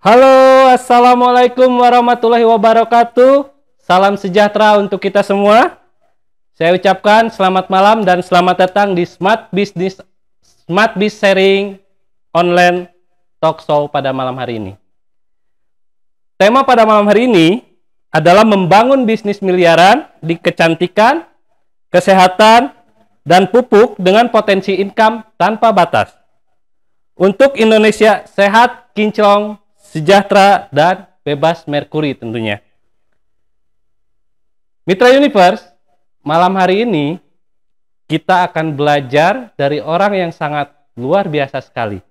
Halo, assalamualaikum warahmatullahi wabarakatuh. Salam sejahtera untuk kita semua. Saya ucapkan selamat malam dan selamat datang di Smart Business Sharing Online Talk Show pada malam hari ini. Tema pada malam hari ini adalah membangun bisnis miliaran di kecantikan, kesehatan, dan pupuk dengan potensi income tanpa batas. Untuk Indonesia sehat, kinclong, sejahtera, dan bebas merkuri tentunya. Mitra Universe, malam hari ini kita akan belajar dari orang yang sangat luar biasa sekali.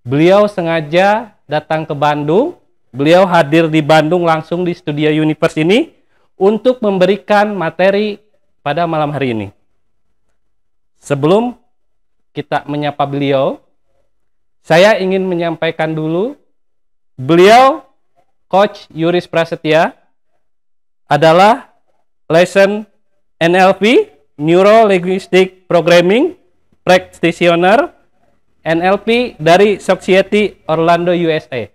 Beliau sengaja datang ke Bandung, beliau hadir di Bandung langsung di studio Universe ini untuk memberikan materi pada malam hari ini. Sebelum kita menyapa beliau, saya ingin menyampaikan dulu, beliau, Coach Yuris Prasetya, adalah lesson NLP, Neuro Linguistic Programming Practitioner, NLP dari Society Orlando USA.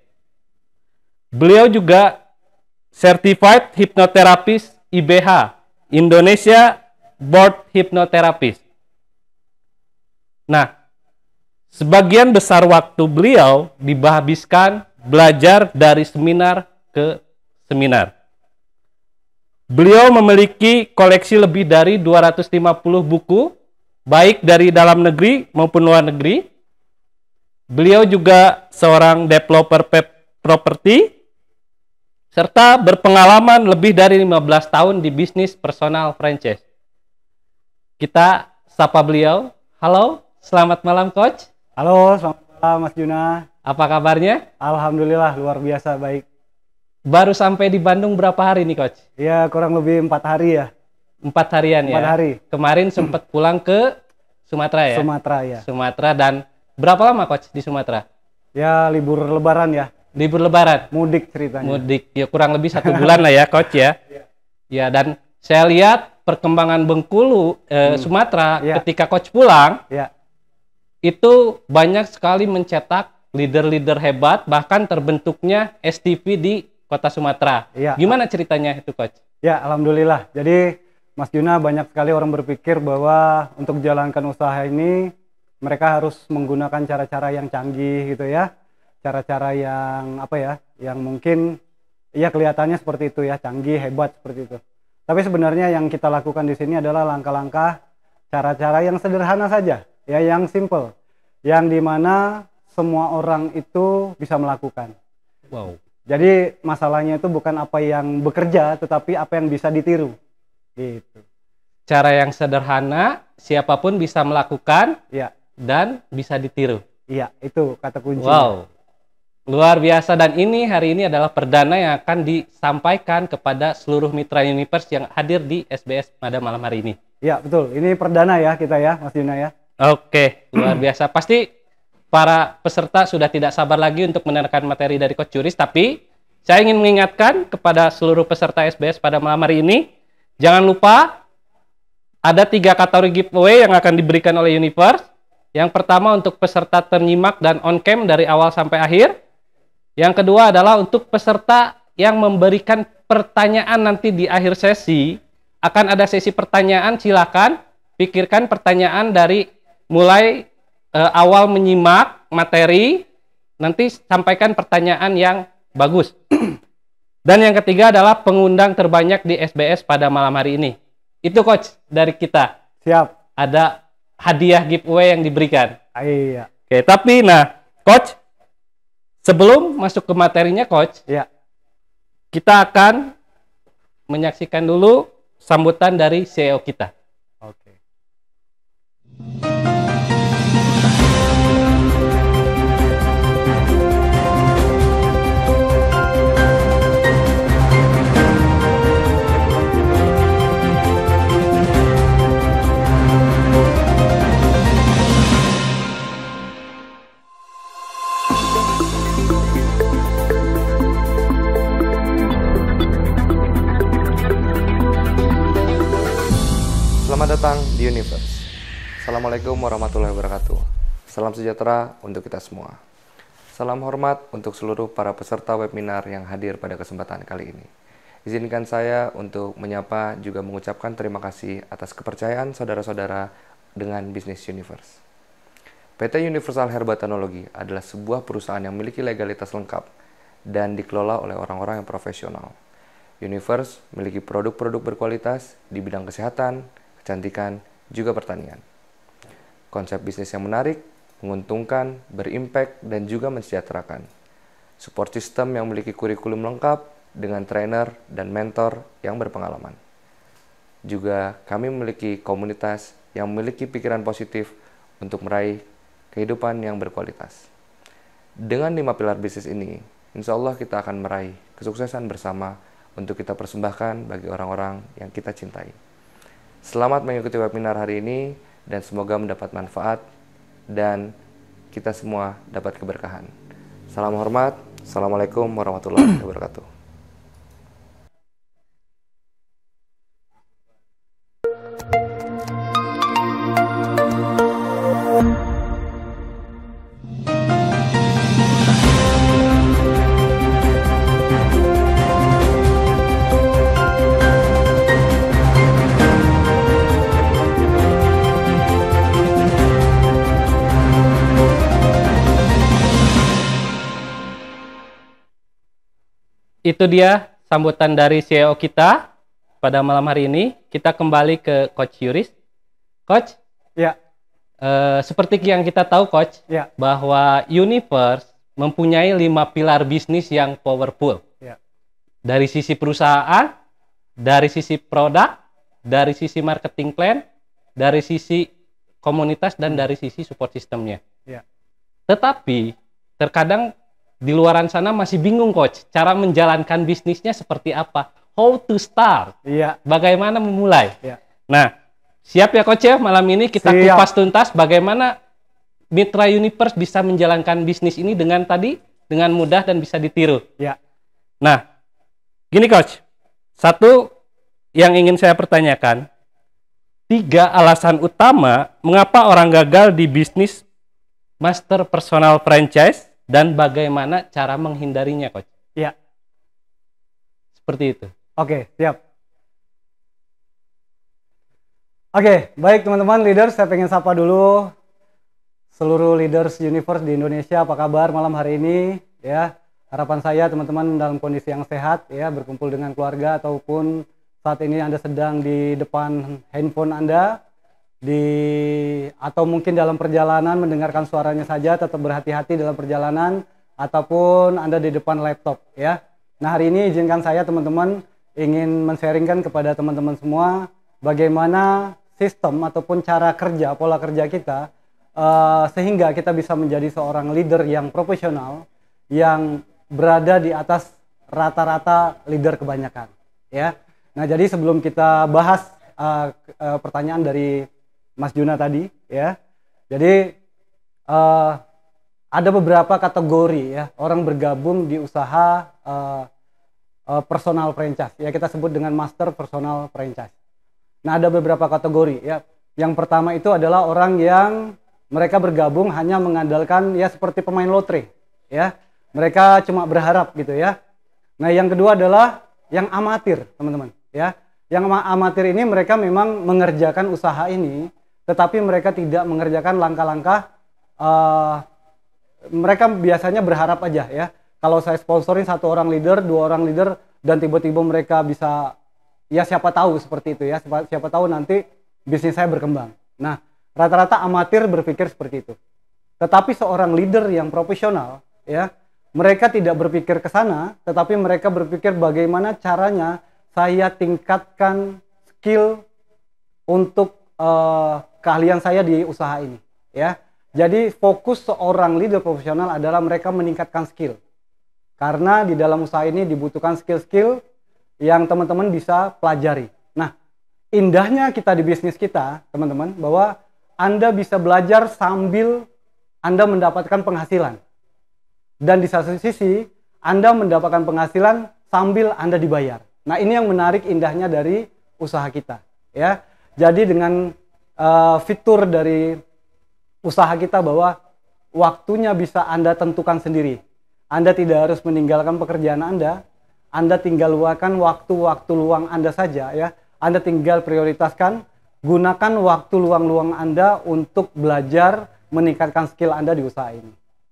Beliau juga Certified Hypnotherapist IBH, Indonesia Board Hypnotherapist. Nah, sebagian besar waktu beliau dihabiskan belajar dari seminar ke seminar. Beliau memiliki koleksi lebih dari 250 buku, baik dari dalam negeri maupun luar negeri. Beliau juga seorang developer properti, serta berpengalaman lebih dari 15 tahun di bisnis personal franchise. Kita sapa beliau. Halo, selamat malam Coach. Halo, selamat malam Mas Juna. Apa kabarnya? Alhamdulillah, luar biasa baik. Baru sampai di Bandung berapa hari nih Coach? Ya, kurang lebih 4 hari ya. 4 harian ya? 4 hari. Kemarin sempat pulang ke Sumatera ya? Sumatera ya. Sumatera, dan berapa lama Coach di Sumatera? Ya, libur lebaran ya. Libur lebaran? Mudik ceritanya. Mudik, ya kurang lebih 1 bulan lah ya Coach ya? Ya, dan saya lihat perkembangan Bengkulu, Sumatera ketika Coach pulang, itu banyak sekali mencetak leader-leader hebat, bahkan terbentuknya STV di Kota Sumatera. Gimana ceritanya itu Coach? Ya, alhamdulillah. Jadi Mas Juna, banyak sekali orang berpikir bahwa untuk jalankan usaha ini mereka harus menggunakan cara-cara yang canggih gitu ya. Cara-cara yang apa ya? Yang mungkin ya kelihatannya seperti itu ya, canggih, hebat seperti itu. Tapi sebenarnya yang kita lakukan di sini adalah langkah-langkah cara-cara yang sederhana saja, ya, yang simple, yang dimana semua orang itu bisa melakukan. Wow. Jadi masalahnya itu bukan apa yang bekerja, tetapi apa yang bisa ditiru. Gitu. Cara yang sederhana, siapapun bisa melakukan, dan bisa ditiru. Iya, itu kata kuncinya. Wow, luar biasa. Dan ini hari ini adalah perdana yang akan disampaikan kepada seluruh mitra Universe yang hadir di SBS pada malam hari ini. Iya, betul. Ini perdana ya kita ya, Mas Yuna ya. Oke, luar biasa. Pasti para peserta sudah tidak sabar lagi untuk mendengarkan materi dari Coach Yuris, tapi saya ingin mengingatkan kepada seluruh peserta SBS pada malam hari ini, jangan lupa ada 3 kategori giveaway yang akan diberikan oleh Universe. Yang pertama untuk peserta ternyimak dan on cam dari awal sampai akhir. Yang kedua adalah untuk peserta yang memberikan pertanyaan nanti di akhir sesi. Akan ada sesi pertanyaan, silakan pikirkan pertanyaan dari mulai awal menyimak materi, nanti sampaikan pertanyaan yang bagus. Dan yang ketiga adalah pengundang terbanyak di SBS pada malam hari ini. Itu Coach dari kita. Siap. Ada hadiah giveaway yang diberikan. Iya. Oke, tapi nah Coach, sebelum masuk ke materinya Coach, kita akan menyaksikan dulu sambutan dari CEO kita. Oke. Selamat datang di Universe. Assalamualaikum warahmatullahi wabarakatuh. Salam sejahtera untuk kita semua. Salam hormat untuk seluruh para peserta webinar yang hadir pada kesempatan kali ini. Izinkan saya untuk menyapa juga mengucapkan terima kasih atas kepercayaan saudara-saudara dengan Business Universe. PT Universal Herbal Technology adalah sebuah perusahaan yang memiliki legalitas lengkap dan dikelola oleh orang-orang yang profesional. Universe memiliki produk-produk berkualitas di bidang kesehatan, kecantikan, juga pertanian. Konsep bisnis yang menarik, menguntungkan, berimpact, dan juga mensejahterakan. Support system yang memiliki kurikulum lengkap dengan trainer dan mentor yang berpengalaman. Juga kami memiliki komunitas yang memiliki pikiran positif untuk meraih kehidupan yang berkualitas. Dengan 5 pilar bisnis ini, insya Allah kita akan meraih kesuksesan bersama untuk kita persembahkan bagi orang-orang yang kita cintai. Selamat mengikuti webinar hari ini dan semoga mendapat manfaat dan kita semua dapat keberkahan. Salam hormat. Assalamualaikum warahmatullahi wabarakatuh. Itu dia sambutan dari CEO kita pada malam hari ini. Kita kembali ke Coach Yuris. Coach, Ya, seperti yang kita tahu Coach, ya, bahwa Universe mempunyai 5 pilar bisnis yang powerful. ya, Dari sisi perusahaan, dari sisi produk, dari sisi marketing plan, dari sisi komunitas, dan dari sisi support sistemnya. ya, Tetapi, terkadang di luaran sana masih bingung Coach, cara menjalankan bisnisnya seperti apa? How to start? iya, Bagaimana memulai? ya. Nah, siap ya Coach ya, malam ini kita Siap. kupas tuntas bagaimana Mitra Universe bisa menjalankan bisnis ini dengan mudah dan bisa ditiru. Ya. Nah, gini Coach, satu yang ingin saya pertanyakan, 3 alasan utama mengapa orang gagal di bisnis master personal franchise dan bagaimana cara menghindarinya, Coach. Ya. Seperti itu. Oke, siap. Oke, baik teman-teman leaders, saya pengen sapa dulu seluruh leaders Universe di Indonesia. Apa kabar malam hari ini? Ya, harapan saya teman-teman dalam kondisi yang sehat, ya, berkumpul dengan keluarga ataupun saat ini Anda sedang di depan handphone Anda, atau mungkin dalam perjalanan mendengarkan suaranya saja, tetap berhati-hati dalam perjalanan, ataupun Anda di depan laptop, ya. Nah, hari ini izinkan saya teman-teman ingin men-sharingkan kepada teman-teman semua bagaimana sistem ataupun cara kerja, pola kerja kita, sehingga kita bisa menjadi seorang leader yang profesional, yang berada di atas rata-rata leader kebanyakan, ya. Nah, jadi sebelum kita bahas pertanyaan dari Mas Juna tadi, ya. Jadi ada beberapa kategori, ya, orang bergabung di usaha personal franchise, ya, kita sebut dengan master personal franchise. Nah, ada beberapa kategori, ya. Yang pertama itu adalah orang yang mereka bergabung hanya mengandalkan, ya, seperti pemain lotre, ya. Mereka cuma berharap gitu, ya. Nah, yang kedua adalah yang amatir, teman-teman, ya. Yang amatir ini mereka memang mengerjakan usaha ini, tetapi mereka tidak mengerjakan langkah-langkah, mereka biasanya berharap aja, ya. Kalau saya sponsorin 1 orang leader, 2 orang leader, dan tiba-tiba mereka bisa, ya, siapa tahu seperti itu, ya. Siapa tahu nanti bisnis saya berkembang. Nah, rata-rata amatir berpikir seperti itu. Tetapi seorang leader yang profesional, ya, mereka tidak berpikir ke sana, tetapi mereka berpikir bagaimana caranya saya tingkatkan skill untuk keahlian saya di usaha ini, ya. Jadi fokus seorang leader profesional adalah mereka meningkatkan skill. Karena di dalam usaha ini dibutuhkan skill-skill yang teman-teman bisa pelajari. Nah, indahnya kita di bisnis kita, teman-teman, bahwa Anda bisa belajar sambil Anda mendapatkan penghasilan. Dan di satu sisi, Anda mendapatkan penghasilan sambil Anda dibayar. Nah, ini yang menarik indahnya dari usaha kita, ya. Jadi dengan fitur dari usaha kita bahwa waktunya bisa Anda tentukan sendiri. Anda tidak harus meninggalkan pekerjaan Anda tinggal luangkan waktu-waktu luang Anda saja ya. Anda tinggal prioritaskan, gunakan waktu luang-luang Anda untuk belajar meningkatkan skill Anda di usaha ini.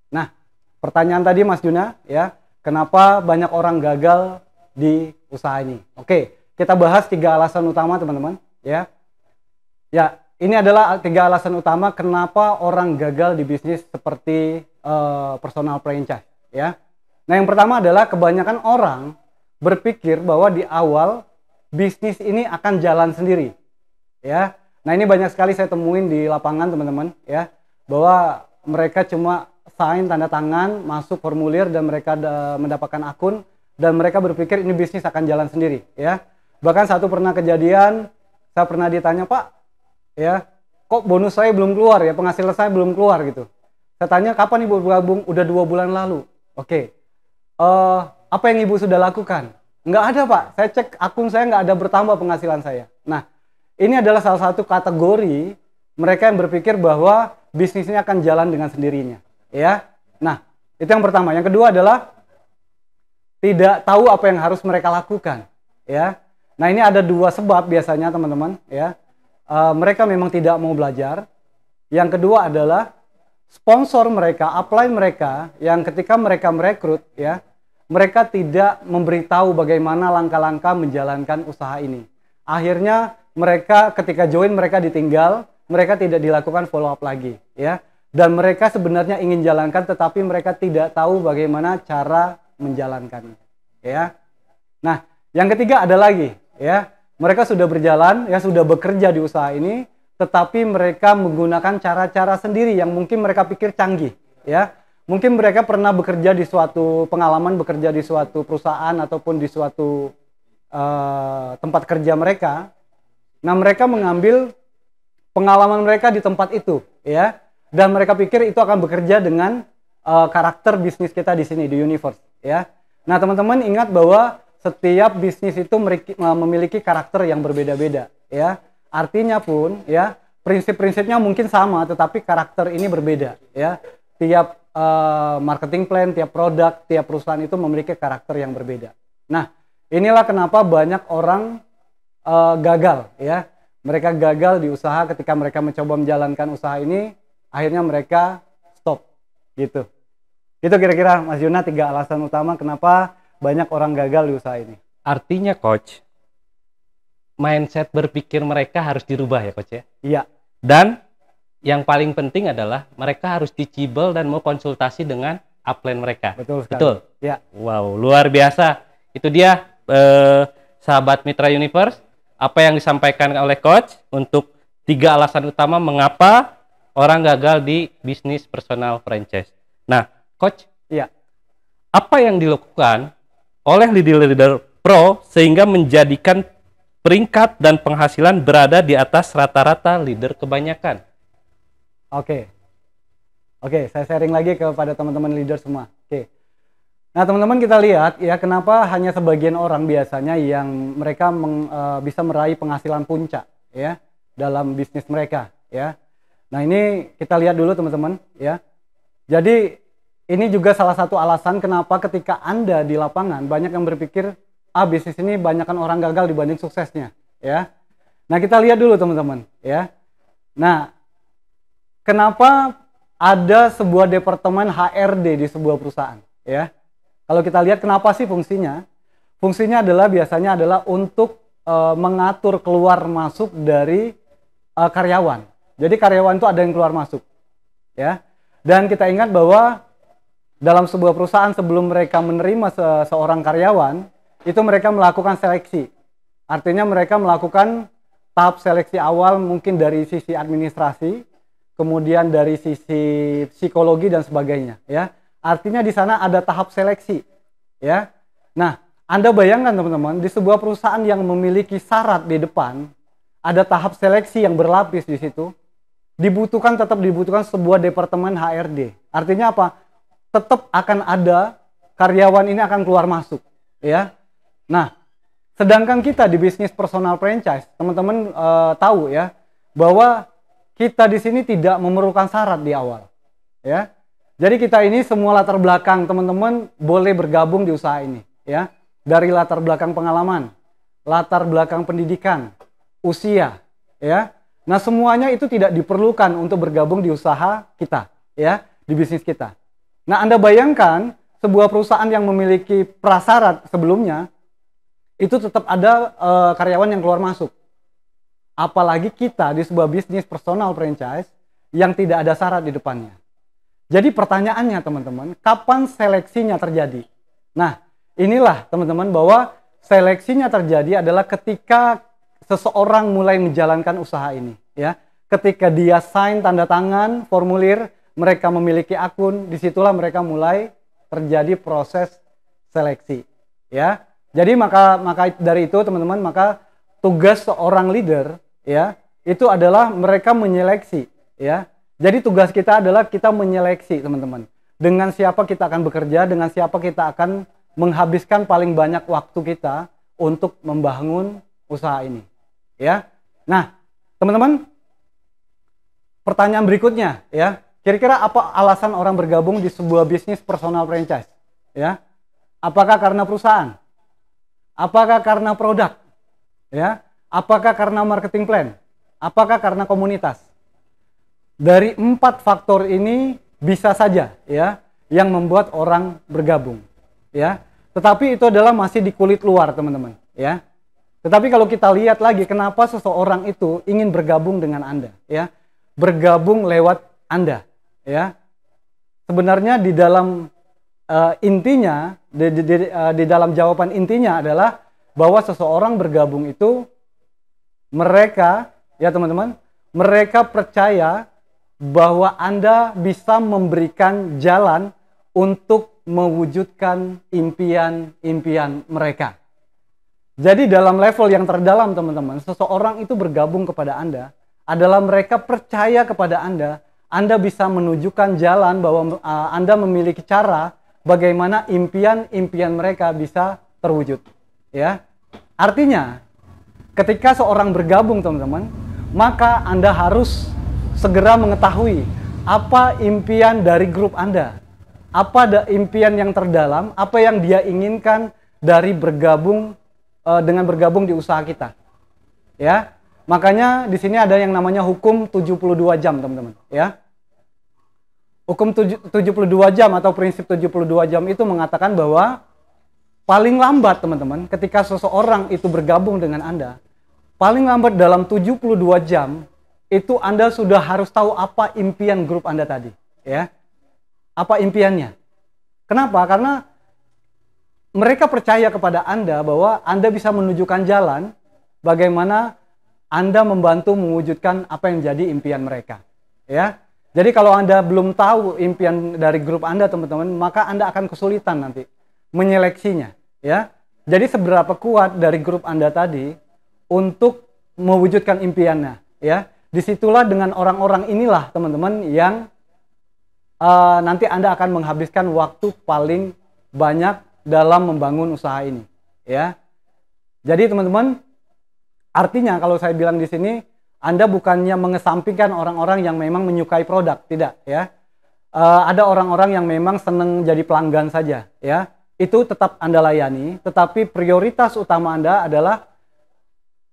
Nah, pertanyaan tadi Mas Juna ya, kenapa banyak orang gagal di usaha ini? Oke, kita bahas 3 alasan utama teman-teman ya. Ya, ini adalah 3 alasan utama kenapa orang gagal di bisnis seperti personal franchise ya. Nah, yang pertama adalah kebanyakan orang berpikir bahwa di awal bisnis ini akan jalan sendiri ya. Nah, ini banyak sekali saya temuin di lapangan teman-teman ya, bahwa mereka cuma sign tanda tangan, masuk formulir dan mereka mendapatkan akun dan mereka berpikir ini bisnis akan jalan sendiri ya. Bahkan satu pernah kejadian, saya pernah ditanya, "Pak, ya, kok bonus saya belum keluar ya, penghasilan saya belum keluar gitu." Saya tanya, "Kapan Ibu bergabung?" "Udah 2 bulan lalu." "Oke. Apa yang Ibu sudah lakukan?" "Nggak ada Pak, saya cek akun saya nggak ada bertambah penghasilan saya." Nah, ini adalah salah satu kategori mereka yang berpikir bahwa bisnisnya akan jalan dengan sendirinya ya. Nah, itu yang pertama. Yang kedua adalah tidak tahu apa yang harus mereka lakukan ya. Nah, ini ada 2 sebab biasanya teman-teman ya. Mereka memang tidak mau belajar. Yang kedua adalah sponsor mereka, upline mereka yang ketika mereka merekrut ya, mereka tidak memberitahu bagaimana langkah-langkah menjalankan usaha ini. Akhirnya mereka ketika join mereka ditinggal, mereka tidak dilakukan follow up lagi ya. Dan mereka sebenarnya ingin jalankan tetapi mereka tidak tahu bagaimana cara menjalankannya ya. Nah, yang ketiga ada lagi ya. Mereka sudah berjalan ya, sudah bekerja di usaha ini, tetapi mereka menggunakan cara-cara sendiri yang mungkin mereka pikir canggih ya. Mungkin mereka pernah bekerja di suatu pengalaman, bekerja di suatu perusahaan ataupun di suatu tempat kerja mereka. Nah, mereka mengambil pengalaman mereka di tempat itu ya, dan mereka pikir itu akan bekerja dengan karakter bisnis kita di sini di Universe ya. Nah, teman-teman ingat bahwa setiap bisnis itu memiliki karakter yang berbeda-beda ya. Artinya pun ya, prinsip-prinsipnya mungkin sama tetapi karakter ini berbeda ya. Tiap marketing plan, tiap produk, tiap perusahaan itu memiliki karakter yang berbeda. Nah, inilah kenapa banyak orang gagal ya. Mereka gagal di usaha ketika mereka mencoba menjalankan usaha ini, akhirnya mereka stop gitu. Itu kira-kira Mas Yuna 3 alasan utama kenapa banyak orang gagal di usaha ini. Artinya coach, mindset berpikir mereka harus dirubah ya coach ya? Iya. Dan yang paling penting adalah mereka harus teachable dan mau konsultasi dengan upline mereka. Betul sekali. Betul? Ya. Wow, luar biasa. Itu dia sahabat Mitra Universe, apa yang disampaikan oleh coach untuk 3 alasan utama mengapa orang gagal di bisnis personal franchise. Nah, coach, iya, apa yang dilakukan oleh leader-leader pro sehingga menjadikan peringkat dan penghasilan berada di atas rata-rata leader kebanyakan? Oke, saya sharing lagi kepada teman-teman leader semua. Oke. Nah, teman-teman kita lihat ya, kenapa hanya sebagian orang biasanya yang mereka bisa meraih penghasilan puncak ya dalam bisnis mereka ya. Nah, ini kita lihat dulu teman-teman ya. Jadi ini juga salah satu alasan kenapa ketika Anda di lapangan banyak yang berpikir, bisnis ini banyakkan orang gagal dibanding suksesnya ya. Nah, kita lihat dulu teman-teman ya. Nah, kenapa ada sebuah departemen HRD di sebuah perusahaan ya? Kalau kita lihat kenapa sih fungsinya? Fungsinya adalah biasanya adalah untuk mengatur keluar masuk dari karyawan. Jadi karyawan itu ada yang keluar masuk ya. Dan kita ingat bahwa dalam sebuah perusahaan sebelum mereka menerima seorang karyawan, itu mereka melakukan seleksi. Artinya mereka melakukan tahap seleksi awal mungkin dari sisi administrasi, kemudian dari sisi psikologi dan sebagainya ya. Artinya di sana ada tahap seleksi ya. Nah, Anda bayangkan teman-teman, di sebuah perusahaan yang memiliki syarat di depan, ada tahap seleksi yang berlapis di situ. Tetap dibutuhkan sebuah departemen HRD. Artinya apa? Tetap akan ada karyawan ini akan keluar masuk ya. Nah, sedangkan kita di bisnis personal franchise, teman-teman tahu ya bahwa kita di sini tidak memerlukan syarat di awal ya. Jadi kita ini semua latar belakang teman-teman boleh bergabung di usaha ini, ya. Dari latar belakang pengalaman, latar belakang pendidikan, usia, ya. Nah, semuanya itu tidak diperlukan untuk bergabung di usaha kita, ya, di bisnis kita. Nah, Anda bayangkan sebuah perusahaan yang memiliki prasyarat sebelumnya itu tetap ada karyawan yang keluar masuk. Apalagi kita di sebuah bisnis personal franchise yang tidak ada syarat di depannya. Jadi pertanyaannya teman-teman, kapan seleksinya terjadi? Nah, inilah teman-teman bahwa seleksinya terjadi adalah ketika seseorang mulai menjalankan usaha ini, ya. Ketika dia sign tanda tangan formulir, mereka memiliki akun, disitulah mereka mulai terjadi proses seleksi, ya. Jadi maka dari itu teman-teman, maka tugas seorang leader, ya, itu adalah mereka menyeleksi, ya. Jadi tugas kita adalah kita menyeleksi teman-teman. Dengan siapa kita akan bekerja, dengan siapa kita akan menghabiskan paling banyak waktu kita untuk membangun usaha ini, ya. Nah, teman-teman, pertanyaan berikutnya, ya. Kira-kira apa alasan orang bergabung di sebuah bisnis personal franchise, ya? Apakah karena perusahaan? Apakah karena produk? Ya? Apakah karena marketing plan? Apakah karena komunitas? Dari 4 faktor ini bisa saja, ya, yang membuat orang bergabung, ya. Tetapi itu adalah masih di kulit luar, teman-teman, ya. Tetapi kalau kita lihat lagi kenapa seseorang itu ingin bergabung dengan Anda, ya. Bergabung lewat Anda, ya. Sebenarnya di dalam intinya, di dalam jawaban intinya adalah bahwa seseorang bergabung itu mereka, ya teman-teman, mereka percaya bahwa Anda bisa memberikan jalan untuk mewujudkan impian-impian mereka. Jadi dalam level yang terdalam teman-teman, seseorang itu bergabung kepada Anda adalah mereka percaya kepada Anda bisa menunjukkan jalan bahwa Anda memiliki cara bagaimana impian-impian mereka bisa terwujud, ya. Artinya, ketika seorang bergabung teman-teman, maka Anda harus segera mengetahui apa impian dari grup Anda, apa impian yang terdalam, apa yang dia inginkan dari bergabung dengan bergabung di usaha kita, ya. Makanya di sini ada yang namanya hukum 72 jam, teman-teman, ya. Hukum 72 jam atau prinsip 72 jam itu mengatakan bahwa paling lambat, teman-teman, ketika seseorang itu bergabung dengan Anda, paling lambat dalam 72 jam itu Anda sudah harus tahu apa impian grup Anda tadi, ya. Apa impiannya? Kenapa? Karena mereka percaya kepada Anda bahwa Anda bisa menunjukkan jalan bagaimana Anda membantu mewujudkan apa yang jadi impian mereka, ya. Jadi kalau Anda belum tahu impian dari grup Anda, teman-teman, maka Anda akan kesulitan nanti menyeleksinya, ya. Jadi seberapa kuat dari grup Anda tadi untuk mewujudkan impiannya, ya. Disitulah dengan orang-orang inilah teman-teman yang nanti Anda akan menghabiskan waktu paling banyak dalam membangun usaha ini, ya. Jadi teman-teman, artinya kalau saya bilang di sini, Anda bukannya mengesampingkan orang-orang yang memang menyukai produk, tidak, ya. Ada orang-orang yang memang senang jadi pelanggan saja, ya. Itu tetap Anda layani, tetapi prioritas utama Anda adalah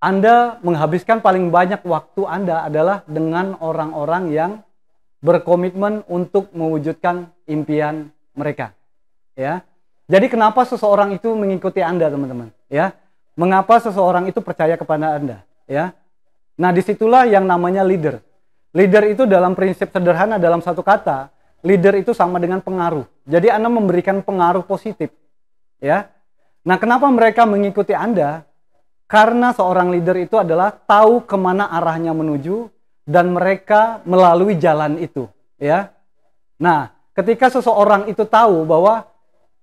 Anda menghabiskan paling banyak waktu Anda adalah dengan orang-orang yang berkomitmen untuk mewujudkan impian mereka, ya. Jadi kenapa seseorang itu mengikuti Anda, teman-teman, ya? Mengapa seseorang itu percaya kepada Anda, ya? Nah, disitulah yang namanya leader. Leader itu dalam prinsip sederhana, dalam satu kata, leader itu sama dengan pengaruh. Jadi Anda memberikan pengaruh positif, ya. Nah, kenapa mereka mengikuti Anda? Karena seorang leader itu adalah tahu kemana arahnya menuju dan mereka melalui jalan itu, ya. Nah, ketika seseorang itu tahu bahwa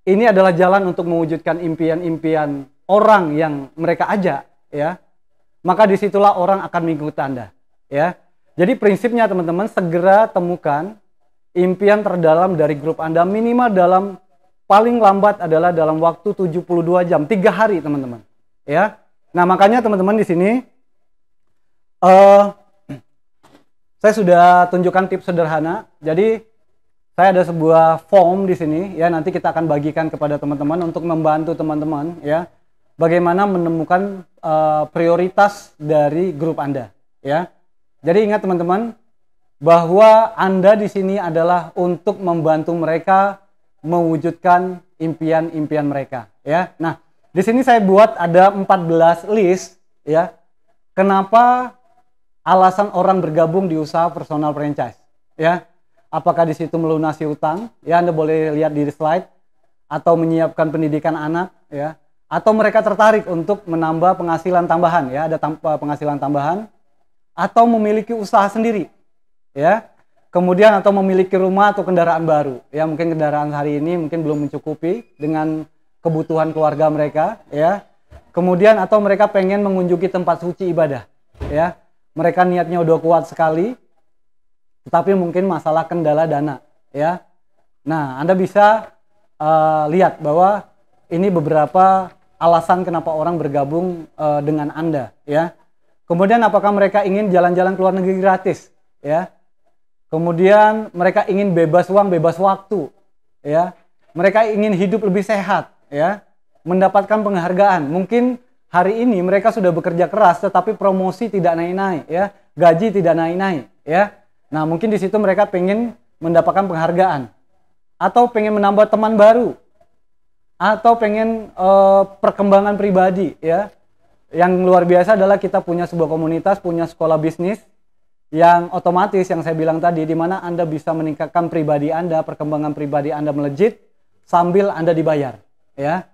ini adalah jalan untuk mewujudkan impian-impian orang yang mereka ajak, ya, maka disitulah orang akan mengikuti Anda, ya. Jadi prinsipnya teman-teman, segera temukan impian terdalam dari grup Anda minimal dalam paling lambat adalah dalam waktu 72 jam, 3 hari teman-teman, ya. Nah, makanya teman-teman di sini saya sudah tunjukkan tips sederhana. Jadi saya ada sebuah form di sini ya, nanti kita akan bagikan kepada teman-teman untuk membantu teman-teman ya bagaimana menemukan prioritas dari grup Anda ya. Jadi ingat teman-teman bahwa Anda di sini adalah untuk membantu mereka mewujudkan impian-impian mereka ya. Nah, di sini saya buat ada 14 list ya. Kenapa alasan orang bergabung di usaha personal franchise ya. Apakah di situ melunasi utang? Ya, Anda boleh lihat di slide, atau menyiapkan pendidikan anak, ya, atau mereka tertarik untuk menambah penghasilan tambahan, ya, ada penghasilan tambahan, atau memiliki usaha sendiri, ya. Kemudian atau memiliki rumah atau kendaraan baru, ya, mungkin kendaraan hari ini mungkin belum mencukupi dengan kebutuhan keluarga mereka, ya. Kemudian atau mereka pengen mengunjungi tempat suci ibadah, ya. Mereka niatnya udah kuat sekali, tetapi mungkin masalah kendala dana, ya. Nah, Anda bisa lihat bahwa ini beberapa alasan kenapa orang bergabung dengan Anda, ya. Kemudian apakah mereka ingin jalan-jalan ke luar negeri gratis, ya. Kemudian mereka ingin bebas uang, bebas waktu, ya. Mereka ingin hidup lebih sehat, ya. Mendapatkan penghargaan. Mungkin hari ini mereka sudah bekerja keras, tetapi promosi tidak naik-naik, ya. Gaji tidak naik-naik, ya. Nah, mungkin di situ mereka pengen mendapatkan penghargaan, atau pengen menambah teman baru, atau pengen perkembangan pribadi, ya. Yang luar biasa adalah kita punya sebuah komunitas, punya sekolah bisnis yang otomatis yang saya bilang tadi, di mana Anda bisa meningkatkan pribadi Anda, perkembangan pribadi Anda melejit sambil Anda dibayar, ya.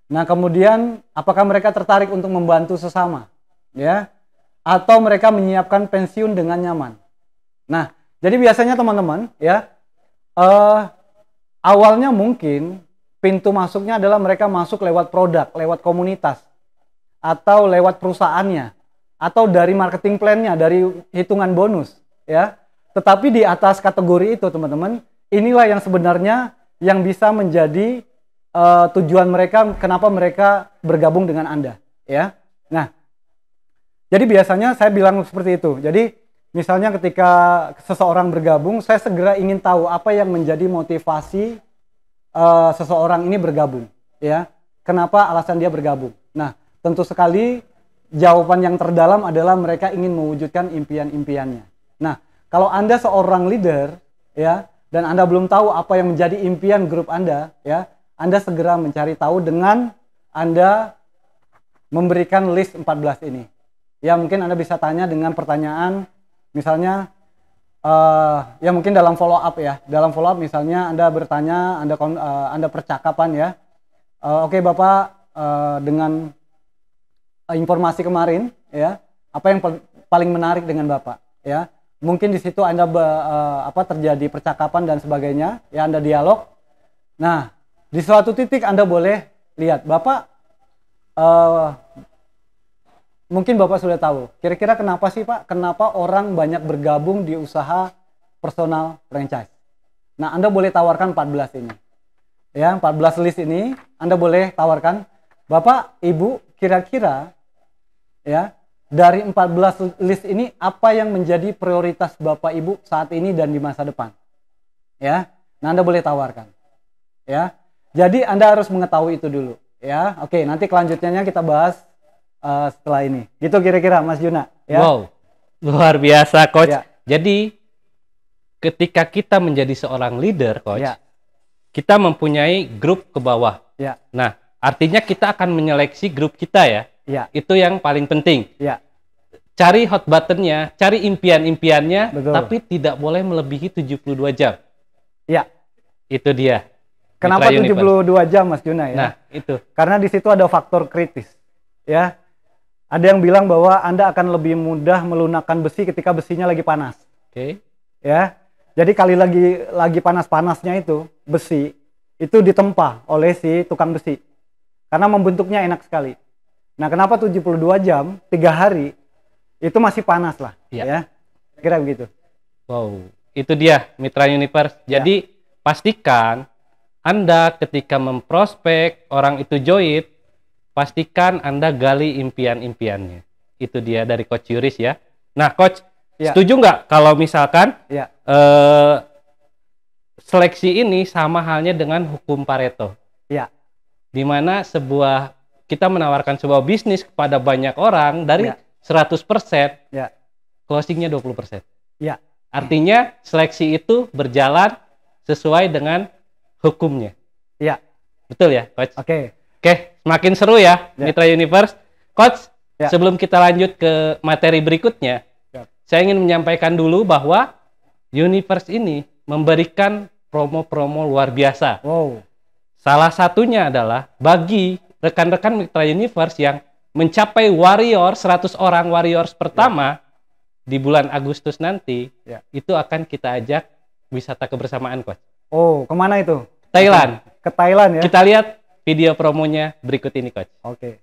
Nah, kemudian apakah mereka tertarik untuk membantu sesama, ya, atau mereka menyiapkan pensiun dengan nyaman. Nah, jadi biasanya teman-teman, ya, awalnya mungkin pintu masuknya adalah mereka masuk lewat produk, lewat komunitas, atau lewat perusahaannya, atau dari marketing plan-nya, dari hitungan bonus, ya. Tetapi di atas kategori itu, teman-teman, inilah yang sebenarnya yang bisa menjadi tujuan mereka, kenapa mereka bergabung dengan Anda, ya. Nah, jadi biasanya saya bilang seperti itu. Jadi misalnya ketika seseorang bergabung, saya segera ingin tahu apa yang menjadi motivasi seseorang ini bergabung, ya. Kenapa alasan dia bergabung? Nah, tentu sekali jawaban yang terdalam adalah mereka ingin mewujudkan impian-impiannya. Nah, kalau Anda seorang leader, ya, dan Anda belum tahu apa yang menjadi impian grup Anda, ya, Anda segera mencari tahu dengan Anda memberikan list 14 ini. Ya, mungkin Anda bisa tanya dengan pertanyaan, misalnya, ya mungkin dalam follow up, ya. Dalam follow up misalnya Anda bertanya, Anda percakapan, ya. Oke, Bapak, dengan informasi kemarin, ya, apa yang paling menarik dengan Bapak, ya. Mungkin di situ Anda terjadi percakapan dan sebagainya, ya, Anda dialog. Nah, di suatu titik Anda boleh lihat, Bapak, mungkin Bapak sudah tahu, kira-kira kenapa sih, Pak? Kenapa orang banyak bergabung di usaha personal franchise? Nah, Anda boleh tawarkan 14 ini. Ya, 14 list ini Anda boleh tawarkan, Bapak, Ibu, kira-kira, ya, dari 14 list ini apa yang menjadi prioritas Bapak Ibu saat ini dan di masa depan? Ya. Nah, Anda boleh tawarkan. Ya. Jadi Anda harus mengetahui itu dulu, ya. Oke, nanti kelanjutannya kita bahas setelah ini. Gitu kira-kira, Mas Juna, ya. Wow. Luar biasa, Coach. Ya. Jadi ketika kita menjadi seorang leader, Coach, Ya. kita mempunyai grup ke bawah. Ya. Nah, artinya kita akan menyeleksi grup kita, ya. Ya. Itu yang paling penting. Ya. Cari hot buttonnya, cari impian-impiannya, Betul. tapi tidak boleh melebihi 72 jam. Ya. Itu dia. Kenapa Mitra Universe. 72 jam, Mas Juna, ya? Nah, itu. Karena di situ ada faktor kritis, ya. Ada yang bilang bahwa Anda akan lebih mudah melunakkan besi ketika besinya lagi panas. Oke. Ya. Jadi kali lagi panas-panasnya itu besi itu ditempa oleh si tukang besi. Karena membentuknya enak sekali. Nah, kenapa 72 jam, 3 hari itu masih panas lah, ya. Kira begitu. Wow, itu dia Mitra Universe. Jadi pastikan Anda ketika memprospek orang itu join, pastikan Anda gali impian-impiannya. Itu dia dari Coach Yuris, ya. Nah, Coach, setuju nggak kalau misalkan seleksi ini sama halnya dengan hukum Pareto. Ya. Di mana kita menawarkan sebuah bisnis kepada banyak orang dari 100%, closingnya 20%. Ya. Artinya seleksi itu berjalan sesuai dengan hukumnya. Ya. Betul ya, Coach? Oke. Oke, semakin seru ya, Mitra Universe. Coach, sebelum kita lanjut ke materi berikutnya, saya ingin menyampaikan dulu bahwa Universe ini memberikan promo-promo luar biasa. Wow. Salah satunya adalah bagi rekan-rekan Mitra Universe yang mencapai warrior 100 orang warriors pertama di bulan Agustus nanti, itu akan kita ajak wisata kebersamaan, Coach. Oh, kemana itu? Thailand. Ke Thailand ya? Kita lihat video promonya berikut ini, Coach. Oke.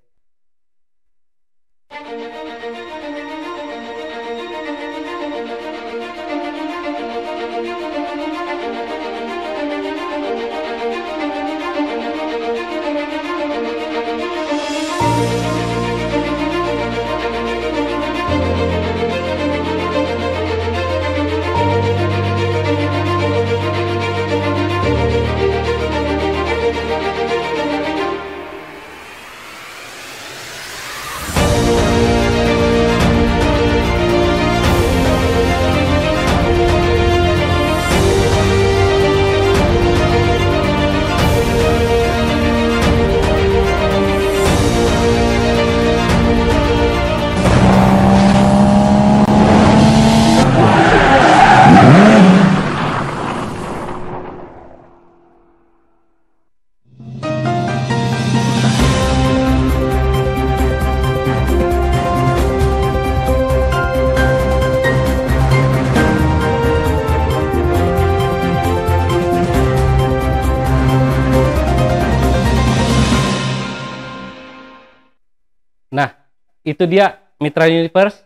Nah, itu dia Mitra Universe,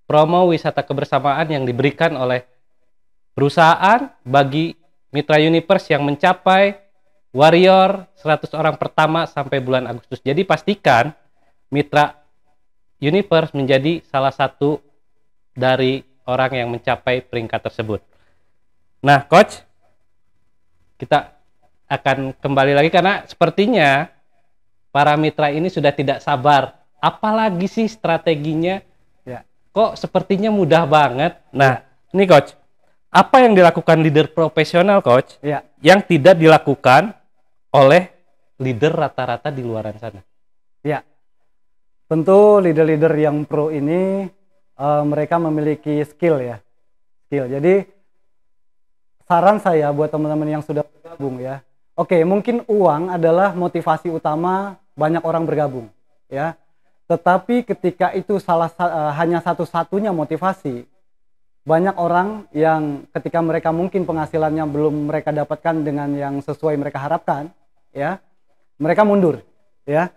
promo wisata kebersamaan yang diberikan oleh perusahaan bagi Mitra Universe yang mencapai warrior 100 orang pertama sampai bulan Agustus. Jadi pastikan Mitra Universe menjadi salah satu dari orang yang mencapai peringkat tersebut. Nah, Coach, kita akan kembali lagi karena sepertinya para mitra ini sudah tidak sabar. Apalagi sih strateginya? Kok sepertinya mudah banget. Nah, ini Coach, apa yang dilakukan leader profesional, Coach, yang tidak dilakukan oleh leader rata-rata di luaran sana? Ya, tentu leader-leader yang pro ini mereka memiliki skill ya. Jadi saran saya buat teman-teman yang sudah bergabung ya. Oke, mungkin uang adalah motivasi utama banyak orang bergabung ya. Tetapi ketika itu hanya satu-satunya motivasi, banyak orang yang ketika mereka mungkin penghasilannya belum mereka dapatkan dengan yang sesuai mereka harapkan, ya, mereka mundur, ya.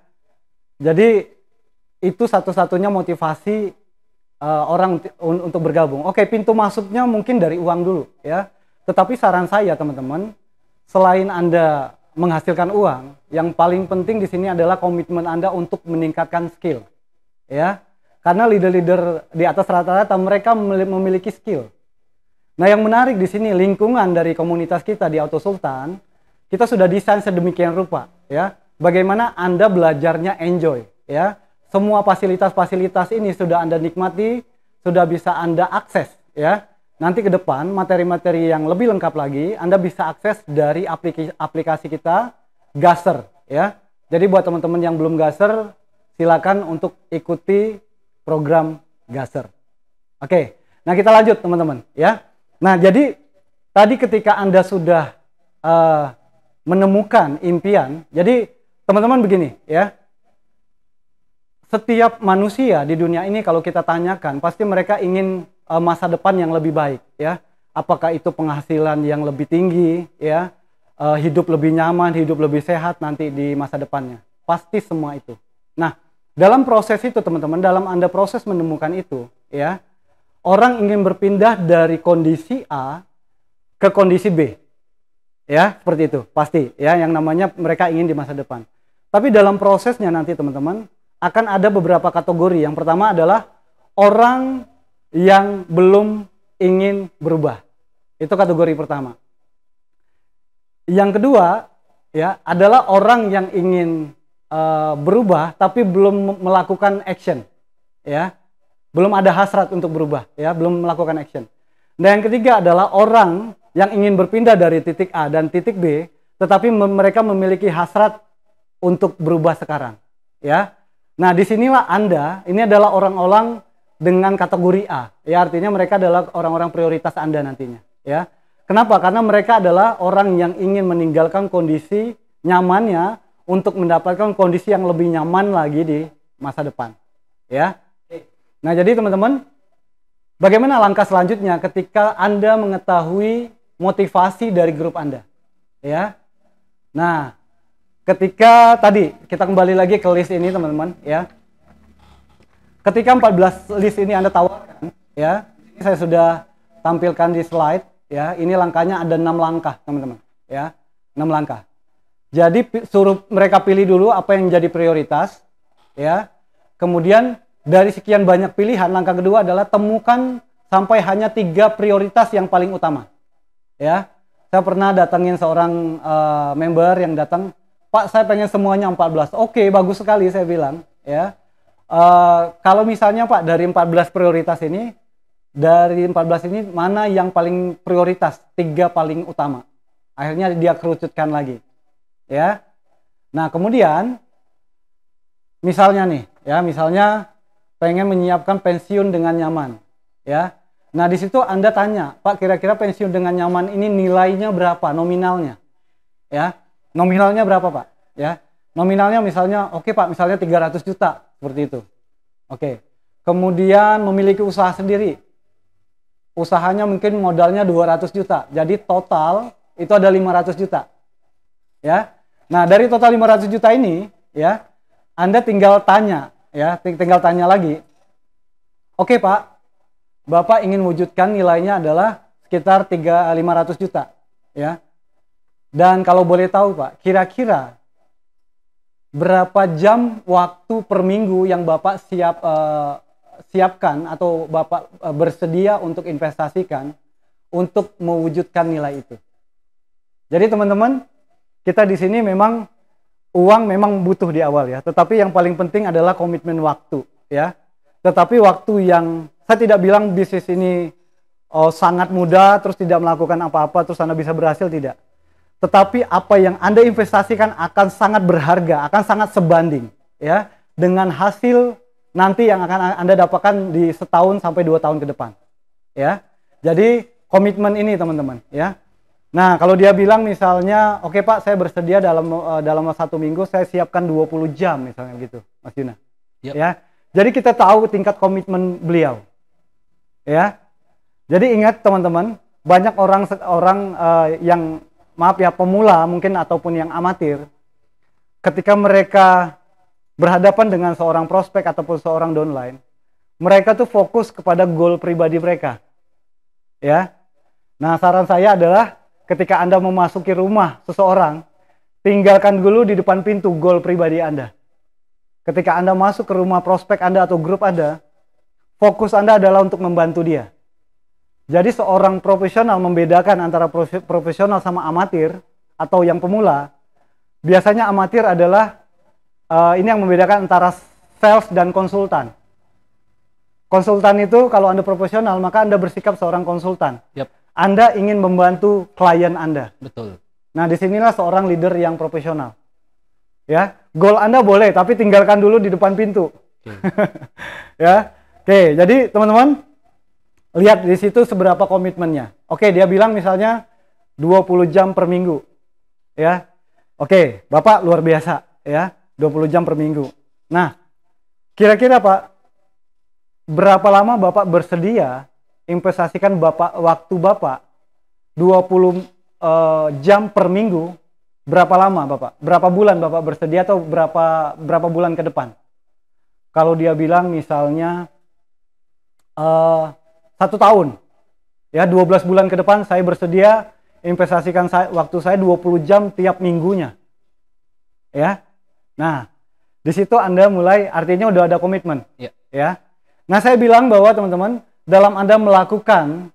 Jadi itu satu-satunya motivasi orang untuk bergabung. Oke, pintu masuknya mungkin dari uang dulu, ya. Tetapi saran saya teman-teman, selain Anda menghasilkan uang, yang paling penting di sini adalah komitmen Anda untuk meningkatkan skill, ya. Karena leader-leader di atas rata-rata mereka memiliki skill. Nah, yang menarik di sini lingkungan dari komunitas kita di Auto Sultan, kita sudah desain sedemikian rupa, ya. Bagaimana Anda belajarnya enjoy, ya. Semua fasilitas-fasilitas ini sudah Anda nikmati, sudah bisa Anda akses, ya. Nanti ke depan materi-materi yang lebih lengkap lagi Anda bisa akses dari aplikasi kita Gaser, ya. Jadi buat teman-teman yang belum Gaser, silakan untuk ikuti program Gaser. Oke, nah kita lanjut teman-teman, ya. Nah, jadi tadi ketika Anda sudah menemukan impian, jadi teman-teman begini, ya. Setiap manusia di dunia ini kalau kita tanyakan, pasti mereka ingin masa depan yang lebih baik, ya. Apakah itu penghasilan yang lebih tinggi, ya, hidup lebih nyaman, hidup lebih sehat nanti di masa depannya. Pasti semua itu. Nah, dalam proses itu teman-teman, dalam Anda proses menemukan itu, ya, orang ingin berpindah dari kondisi A ke kondisi B, ya, seperti itu, pasti, ya, yang namanya mereka ingin di masa depan. Tapi dalam prosesnya nanti teman-teman akan ada beberapa kategori. Yang pertama adalah orang yang belum ingin berubah. Itu kategori pertama. Yang kedua, ya, adalah orang yang ingin berubah tapi belum melakukan action, ya. Belum ada hasrat untuk berubah, ya, belum melakukan action. Dan yang ketiga adalah orang yang ingin berpindah dari titik A dan titik B, tetapi mereka memiliki hasrat untuk berubah sekarang, ya. Nah, disinilah Anda, ini adalah orang-orang dengan kategori A, ya, artinya mereka adalah orang-orang prioritas Anda nantinya, ya. Kenapa? Karena mereka adalah orang yang ingin meninggalkan kondisi nyamannya untuk mendapatkan kondisi yang lebih nyaman lagi di masa depan. Ya. Nah, jadi teman-teman, bagaimana langkah selanjutnya ketika Anda mengetahui motivasi dari grup Anda? Ya. Nah, ketika tadi kita kembali lagi ke list ini, teman-teman, ya. Ketika 14 list ini Anda tawarkan, ya, saya sudah tampilkan di slide. Ya, ini langkahnya ada 6 langkah, teman-teman. Ya, 6 langkah. Jadi suruh mereka pilih dulu apa yang jadi prioritas. Ya, kemudian dari sekian banyak pilihan, langkah kedua adalah temukan sampai hanya 3 prioritas yang paling utama. Ya, saya pernah datangin seorang member yang datang, Pak, saya pengen semuanya 14. Oke, bagus sekali, saya bilang. Ya, kalau misalnya Pak dari 14 prioritas ini, dari 14 ini mana yang paling prioritas, 3 paling utama. Akhirnya dia kerucutkan lagi. Ya. Nah, kemudian misalnya nih, ya, misalnya pengen menyiapkan pensiun dengan nyaman, ya. Nah, di situ Anda tanya, Pak, kira-kira pensiun dengan nyaman ini nilainya berapa nominalnya? Ya. Nominalnya berapa, Pak? Ya. Nominalnya misalnya, oke, Pak, misalnya 300 juta, seperti itu. Oke. Kemudian memiliki usaha sendiri. Usahanya mungkin modalnya 200 juta. Jadi total itu ada 500 juta. Ya. Nah, dari total 500 juta ini, ya, Anda tinggal tanya, ya, tinggal tanya lagi. Oke, Pak. Bapak ingin wujudkan nilainya adalah sekitar 500 juta, ya. Dan kalau boleh tahu, Pak, kira-kira berapa jam waktu per minggu yang Bapak siapkan atau Bapak bersedia untuk investasikan untuk mewujudkan nilai itu. Jadi teman-teman, kita di sini memang uang memang butuh di awal, ya, tetapi yang paling penting adalah komitmen waktu, ya. Tetapi waktu yang saya tidak bilang bisnis ini sangat mudah terus tidak melakukan apa-apa terus Anda bisa berhasil, tidak. Tetapi apa yang Anda investasikan akan sangat berharga, akan sangat sebanding, ya, dengan hasil nanti yang akan Anda dapatkan di setahun sampai 2 tahun ke depan. Ya. Jadi komitmen ini, teman-teman, ya. Nah, kalau dia bilang misalnya, oke, Pak, saya bersedia dalam 1 minggu saya siapkan 20 jam misalnya gitu, Mas Yuna. Yep. Ya. Jadi kita tahu tingkat komitmen beliau. Ya. Jadi ingat, teman-teman, banyak orang yang maaf ya, pemula mungkin ataupun yang amatir, ketika mereka berhadapan dengan seorang prospek ataupun seorang downline, mereka tuh fokus kepada goal pribadi mereka. Ya. Nah, saran saya adalah ketika Anda memasuki rumah seseorang, tinggalkan dulu di depan pintu goal pribadi Anda. Ketika Anda masuk ke rumah prospek Anda atau grup Anda, fokus Anda adalah untuk membantu dia. Jadi seorang profesional membedakan antara profesional sama amatir atau yang pemula. Biasanya amatir adalah ini yang membedakan antara sales dan konsultan. Konsultan itu kalau Anda profesional, maka Anda bersikap seorang konsultan. Yep. Anda ingin membantu klien Anda. Betul. Nah, disinilah seorang leader yang profesional. Ya, goal Anda boleh, tapi tinggalkan dulu di depan pintu. Okay. Ya, oke. Jadi teman-teman, lihat di situ seberapa komitmennya. Oke, dia bilang misalnya 20 jam per minggu. Ya, oke, Bapak luar biasa. Ya. 20 jam per minggu. Nah, kira-kira Pak, berapa lama Bapak bersedia investasikan waktu Bapak 20 jam per minggu? Berapa lama Bapak? Berapa bulan Bapak bersedia atau berapa bulan ke depan? Kalau dia bilang misalnya 1 tahun, ya, 12 bulan ke depan saya bersedia investasikan waktu saya 20 jam tiap minggunya. Ya. Nah, di situ Anda mulai, artinya udah ada komitmen. Ya. Ya. Nah, saya bilang bahwa teman-teman, dalam Anda melakukan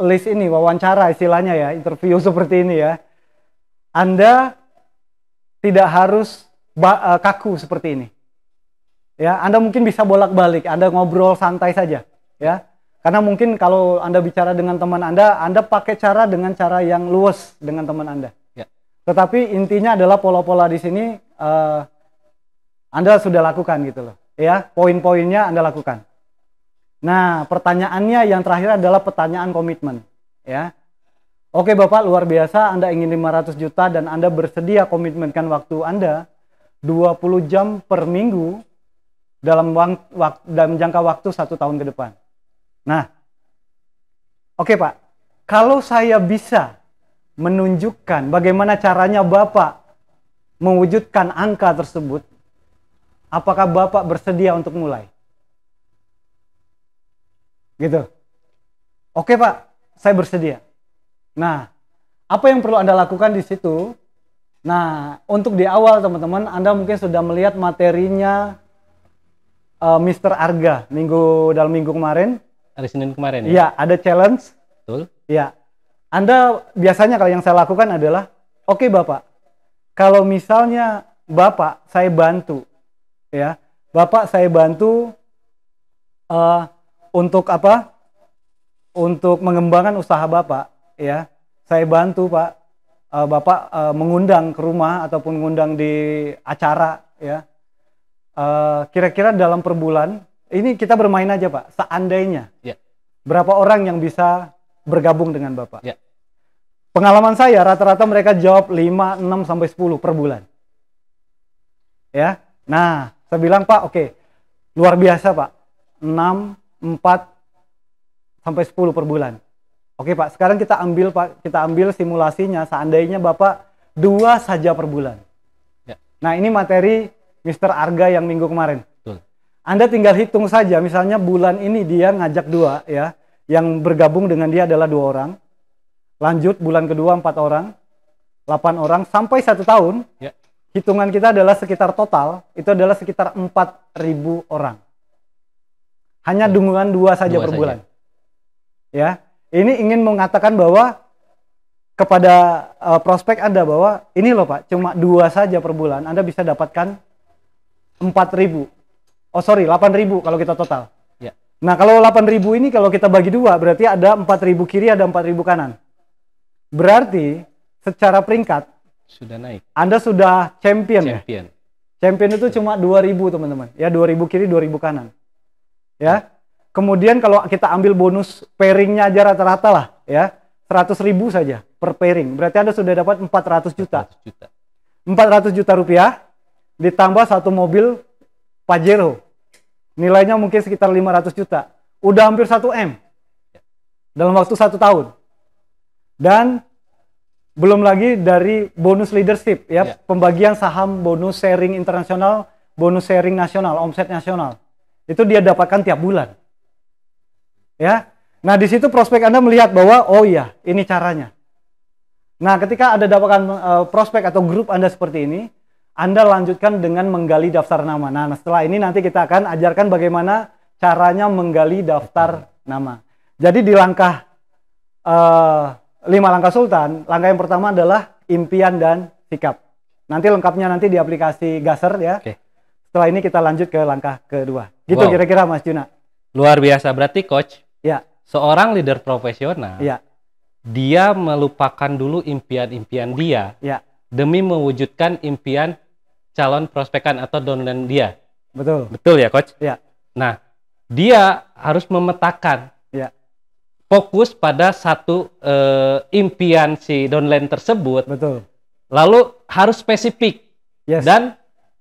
list ini, wawancara istilahnya ya, interview seperti ini ya, Anda tidak harus kaku seperti ini. Ya, Anda mungkin bisa bolak-balik, Anda ngobrol santai saja, ya. Karena mungkin kalau Anda bicara dengan teman Anda pakai dengan cara yang luwes dengan teman Anda. Ya. Tetapi intinya adalah pola-pola di sini Anda sudah lakukan gitu loh, ya. Poin-poinnya Anda lakukan. Nah, pertanyaannya yang terakhir adalah pertanyaan komitmen, ya. Oke Bapak, luar biasa, Anda ingin 500 juta dan Anda bersedia komitmenkan waktu Anda 20 jam per minggu dalam jangka waktu 1 tahun ke depan. Nah, oke Pak, kalau saya bisa menunjukkan bagaimana caranya Bapak mewujudkan angka tersebut, apakah Bapak bersedia untuk mulai? Gitu. Oke Pak, saya bersedia. Nah, apa yang perlu Anda lakukan di situ? Nah, untuk di awal teman-teman, Anda mungkin sudah melihat materinya Mr. Arga dalam minggu kemarin. Hari Senin kemarin ya? Iya, ada challenge. Betul. Iya. Anda biasanya kalau yang saya lakukan adalah, oke Bapak, kalau misalnya Bapak saya bantu, ya, Bapak saya bantu untuk apa? Untuk mengembangkan usaha Bapak, ya. Saya bantu Pak, Bapak mengundang ke rumah ataupun mengundang di acara, ya. Kira-kira dalam per bulan, ini kita bermain aja Pak, seandainya. Ya. Berapa orang yang bisa bergabung dengan Bapak? Ya. Pengalaman saya rata-rata mereka jawab 5, 6 sampai 10 per bulan. Ya. Nah, saya bilang Pak, oke. Luar biasa Pak. 6, 4 sampai 10 per bulan. Oke Pak, sekarang kita ambil simulasinya seandainya Bapak 2 saja per bulan. Ya. Nah, ini materi Mr. Arga yang minggu kemarin. Betul. Anda tinggal hitung saja, misalnya bulan ini dia ngajak 2 ya, yang bergabung dengan dia adalah 2 orang. Lanjut bulan kedua 4 orang, 8 orang sampai 1 tahun. Ya. Hitungan kita adalah sekitar total itu adalah sekitar 4.000 orang. Hanya dengan 2 saja per bulan. Ya, ini ingin mengatakan bahwa kepada prospek Anda bahwa ini loh Pak, cuma 2 saja per bulan Anda bisa dapatkan 8.000 kalau kita total. Ya. Nah, kalau 8.000 ini kalau kita bagi 2 berarti ada 4.000 kiri, ada 4.000 kanan. Berarti secara peringkat sudah naik. Anda sudah champion. Ya. Champion itu cuma 2.000 teman-teman. Ya, 2.000 kiri, 2.000 kanan. Ya. Kemudian kalau kita ambil bonus pairingnya aja rata-rata lah ya, 100.000 saja per pairing. Berarti Anda sudah dapat 400 juta. 400 juta rupiah ditambah 1 mobil Pajero. Nilainya mungkin sekitar 500 juta. Udah hampir 1 M. Dalam waktu 1 tahun. Dan belum lagi dari bonus leadership ya, pembagian saham, bonus sharing internasional, bonus sharing nasional, omset nasional. Itu dia dapatkan tiap bulan. Ya. Nah, di situ prospek Anda melihat bahwa oh iya, ini caranya. Nah, ketika Anda dapatkan prospek atau grup Anda seperti ini, Anda lanjutkan dengan menggali daftar nama. Nah, setelah ini nanti kita akan ajarkan bagaimana caranya menggali daftar nama. Jadi di langkah 5 langkah Sultan, langkah yang pertama adalah impian dan sikap. Nanti lengkapnya nanti di aplikasi Gaser ya. Oke. Setelah ini kita lanjut ke langkah kedua. Gitu kira-kira Mas Juna. Luar biasa, berarti Coach. Ya. Seorang leader profesional. Ya. Dia melupakan dulu impian-impian dia. Ya. Demi mewujudkan impian calon prospekan atau downline dia. Betul. Betul ya, Coach? Ya. Nah, dia harus memetakan. Ya. Fokus pada satu impian si downline tersebut. Betul. Lalu harus spesifik. Yes. Dan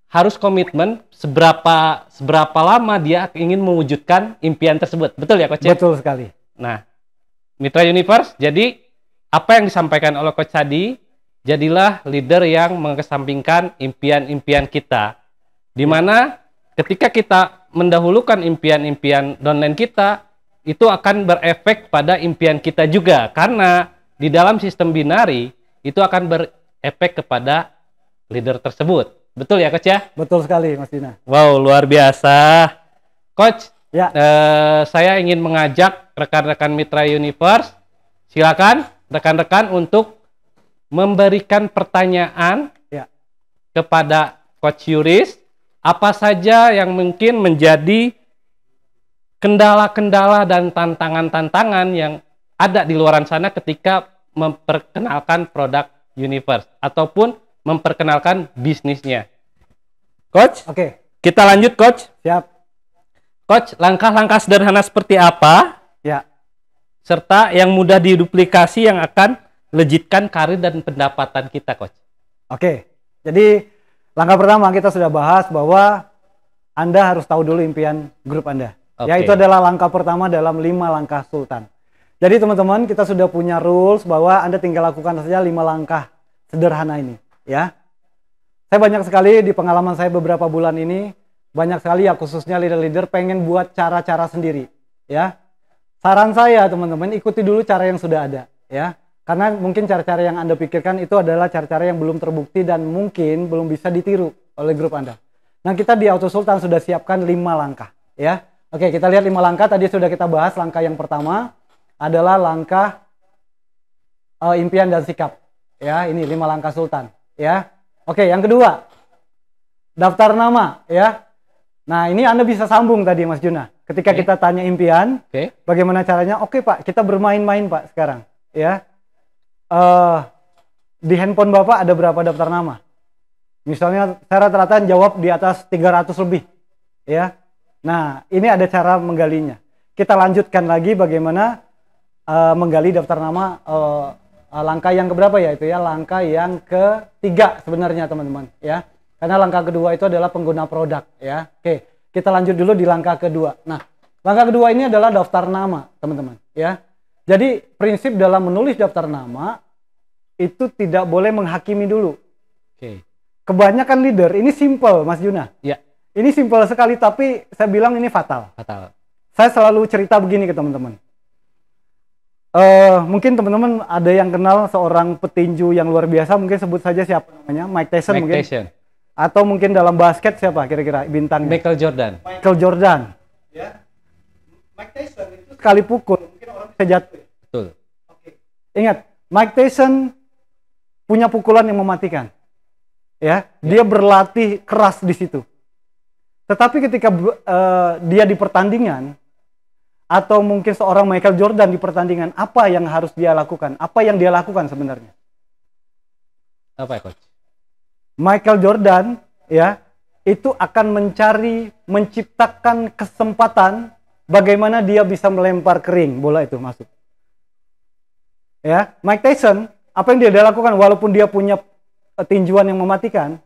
harus komitmen seberapa lama dia ingin mewujudkan impian tersebut. Betul ya, Coach? Betul sekali. Nah, Mitra Universe, jadi apa yang disampaikan oleh Coach Hadi, jadilah leader yang mengesampingkan impian-impian kita. Di mana ketika kita mendahulukan impian-impian downline kita, itu akan berefek pada impian kita juga. Karena di dalam sistem binari, itu akan berefek kepada leader tersebut. Betul ya, Coach ya? Betul sekali, Mas Dina. Wow, luar biasa. Coach, ya. Saya ingin mengajak rekan-rekan Mitra Universe, silakan rekan-rekan untuk memberikan pertanyaan Ya. kepada Coach Yuris, apa saja yang mungkin menjadi kendala-kendala dan tantangan-tantangan yang ada di luar sana ketika memperkenalkan produk Universe ataupun memperkenalkan bisnisnya. Coach, Oke, kita lanjut Coach. siap. Coach, langkah-langkah sederhana seperti apa Ya. serta yang mudah diduplikasi yang akan legitkan karir dan pendapatan kita, Coach? Oke, jadi langkah pertama kita sudah bahas bahwa Anda harus tahu dulu impian grup Anda. Ya, Oke. itu adalah langkah pertama dalam 5 langkah Sultan. Jadi teman-teman, kita sudah punya rules bahwa Anda tinggal lakukan saja 5 langkah sederhana ini. Ya, saya banyak sekali di pengalaman saya beberapa bulan ini, banyak sekali ya khususnya leader-leader pengen buat cara-cara sendiri. Ya, saran saya teman-teman, ikuti dulu cara yang sudah ada. Ya, karena mungkin cara-cara yang Anda pikirkan itu adalah cara-cara yang belum terbukti dan mungkin belum bisa ditiru oleh grup Anda. Nah, kita di Auto Sultan sudah siapkan 5 langkah. Ya, oke, kita lihat 5 langkah. Tadi sudah kita bahas. Langkah yang pertama adalah langkah impian dan sikap. Ya, ini 5 langkah Sultan. Ya, oke, yang kedua, daftar nama. Ya, nah ini Anda bisa sambung tadi Mas Juna. Ketika Oke. kita tanya impian, Oke. bagaimana caranya? Oke Pak, kita bermain-main Pak sekarang. Ya, di handphone Bapak ada berapa daftar nama? Misalnya saya rata-rata jawab di atas 300 lebih. Ya, nah ini ada cara menggalinya. Kita lanjutkan lagi bagaimana menggali daftar nama. Langkah yang keberapa ya itu ya? Langkah yang ketiga sebenarnya teman-teman. Ya, karena langkah kedua itu adalah pengguna produk. Ya, oke. Kita lanjut dulu di langkah kedua. Nah, langkah kedua ini adalah daftar nama, teman-teman. Ya, jadi prinsip dalam menulis daftar nama itu tidak boleh menghakimi dulu. Oke. Kebanyakan leader ini simple, Mas Juna. Ya, Ini simple sekali, tapi saya bilang ini fatal. fatal. Saya selalu cerita begini ke teman-teman. Mungkin teman-teman ada yang kenal seorang petinju yang luar biasa, mungkin sebut saja siapa namanya, Mike Tyson Mike mungkin. Tyson. Atau mungkin dalam basket siapa kira-kira bintangnya? Michael Jordan. Michael Jordan. Ya. Mike Tyson itu sekali pukul mungkin orang bisa jatuh. Betul. Ingat, Mike Tyson punya pukulan yang mematikan. Ya, dia berlatih keras di situ. Tetapi ketika dia di pertandingan atau mungkin seorang Michael Jordan di pertandingan, apa yang harus dia lakukan? Apa yang dia lakukan sebenarnya? Apa ya, Coach? Michael Jordan ya, itu akan menciptakan kesempatan bagaimana dia bisa melempar kering bola itu masuk. Ya, Mike Tyson, apa yang dia lakukan walaupun dia punya tinjuan yang mematikan,